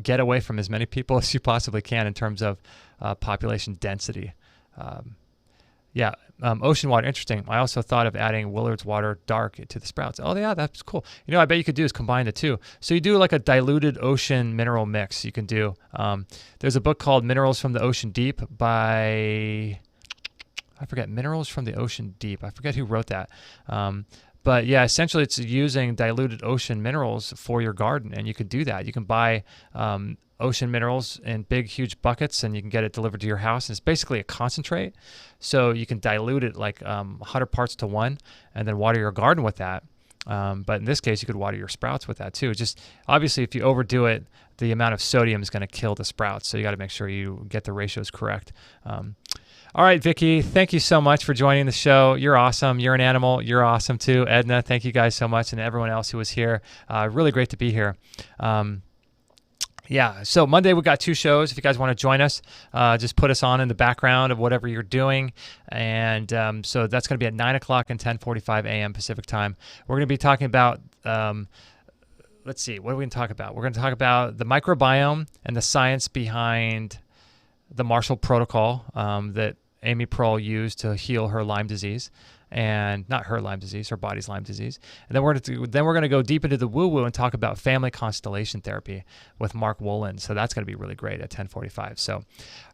get away from as many people as you possibly can in terms of population density. Ocean water, interesting. I also thought of adding Willard's water dark to the sprouts. Oh yeah, that's cool. I bet you could do is combine the two. So you do like a diluted ocean mineral mix. You can do. There's a book called Minerals from the Ocean Deep by, I forget, Minerals from the Ocean Deep. I forget who wrote that. But yeah, essentially it's using diluted ocean minerals for your garden, and you could do that. You can buy ocean minerals in big, huge buckets, and you can get it delivered to your house. And it's basically a concentrate, so you can dilute it like 100 parts to 1, and then water your garden with that. But in this case, you could water your sprouts with that too. Just obviously, if you overdo it, the amount of sodium is going to kill the sprouts. So you got to make sure you get the ratios correct. All right, Vicky, thank you so much for joining the show. You're awesome. You're an Animal. You're awesome too. Edna, thank you guys so much, and everyone else who was here. Really great to be here. Yeah, so Monday we got 2 shows. If you guys want to join us, just put us on in the background of whatever you're doing. And so that's going to be at 9 o'clock and 10:45 a.m. Pacific time. We're going to be talking about, let's see, what are we going to talk about? We're going to talk about the microbiome and the science behind the Marshall Protocol that Amy Prohl used to heal her Lyme disease. and not her Lyme disease, her body's Lyme disease. And then we're going to go deep into the woo-woo and talk about family constellation therapy with Mark Wolin. So that's going to be really great at 10:45. So,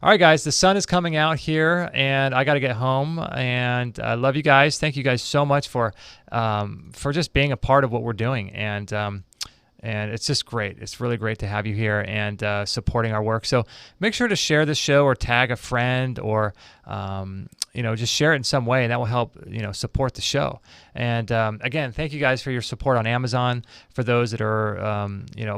all right, guys, the sun is coming out here, and I got to get home. And I love you guys. Thank you guys so much for just being a part of what we're doing. And it's just great. It's really great to have you here and supporting our work. So make sure to share the show or tag a friend or, just share it in some way, and that will help, support the show. And again, thank you guys for your support on Amazon. For those that are,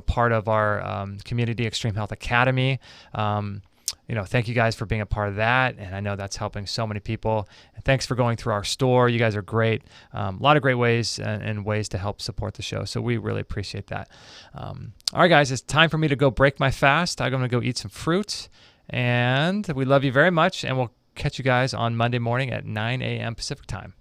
part of our community, Extreme Health Academy, thank you guys for being a part of that. And I know that's helping so many people. And thanks for going through our store. You guys are great. A lot of great ways and ways to help support the show. So we really appreciate that. All right, guys, it's time for me to go break my fast. I'm going to go eat some fruit. And we love you very much. And we'll catch you guys on Monday morning at 9 a.m. Pacific time.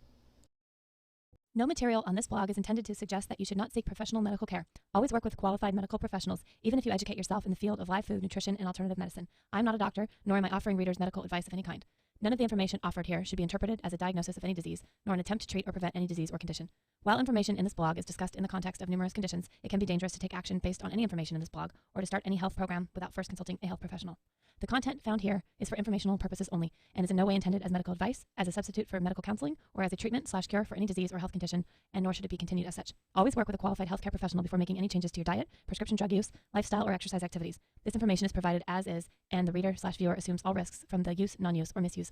No material on this blog is intended to suggest that you should not seek professional medical care. Always work with qualified medical professionals, even if you educate yourself in the field of live food, nutrition, and alternative medicine. I'm not a doctor, nor am I offering readers medical advice of any kind. None of the information offered here should be interpreted as a diagnosis of any disease, nor an attempt to treat or prevent any disease or condition. While information in this blog is discussed in the context of numerous conditions, it can be dangerous to take action based on any information in this blog or to start any health program without first consulting a health professional. The content found here is for informational purposes only and is in no way intended as medical advice, as a substitute for medical counseling, or as a treatment/cure for any disease or health condition, and nor should it be continued as such. Always work with a qualified healthcare professional before making any changes to your diet, prescription drug use, lifestyle, or exercise activities. This information is provided as is, and the reader/viewer assumes all risks from the use, non-use, or misuse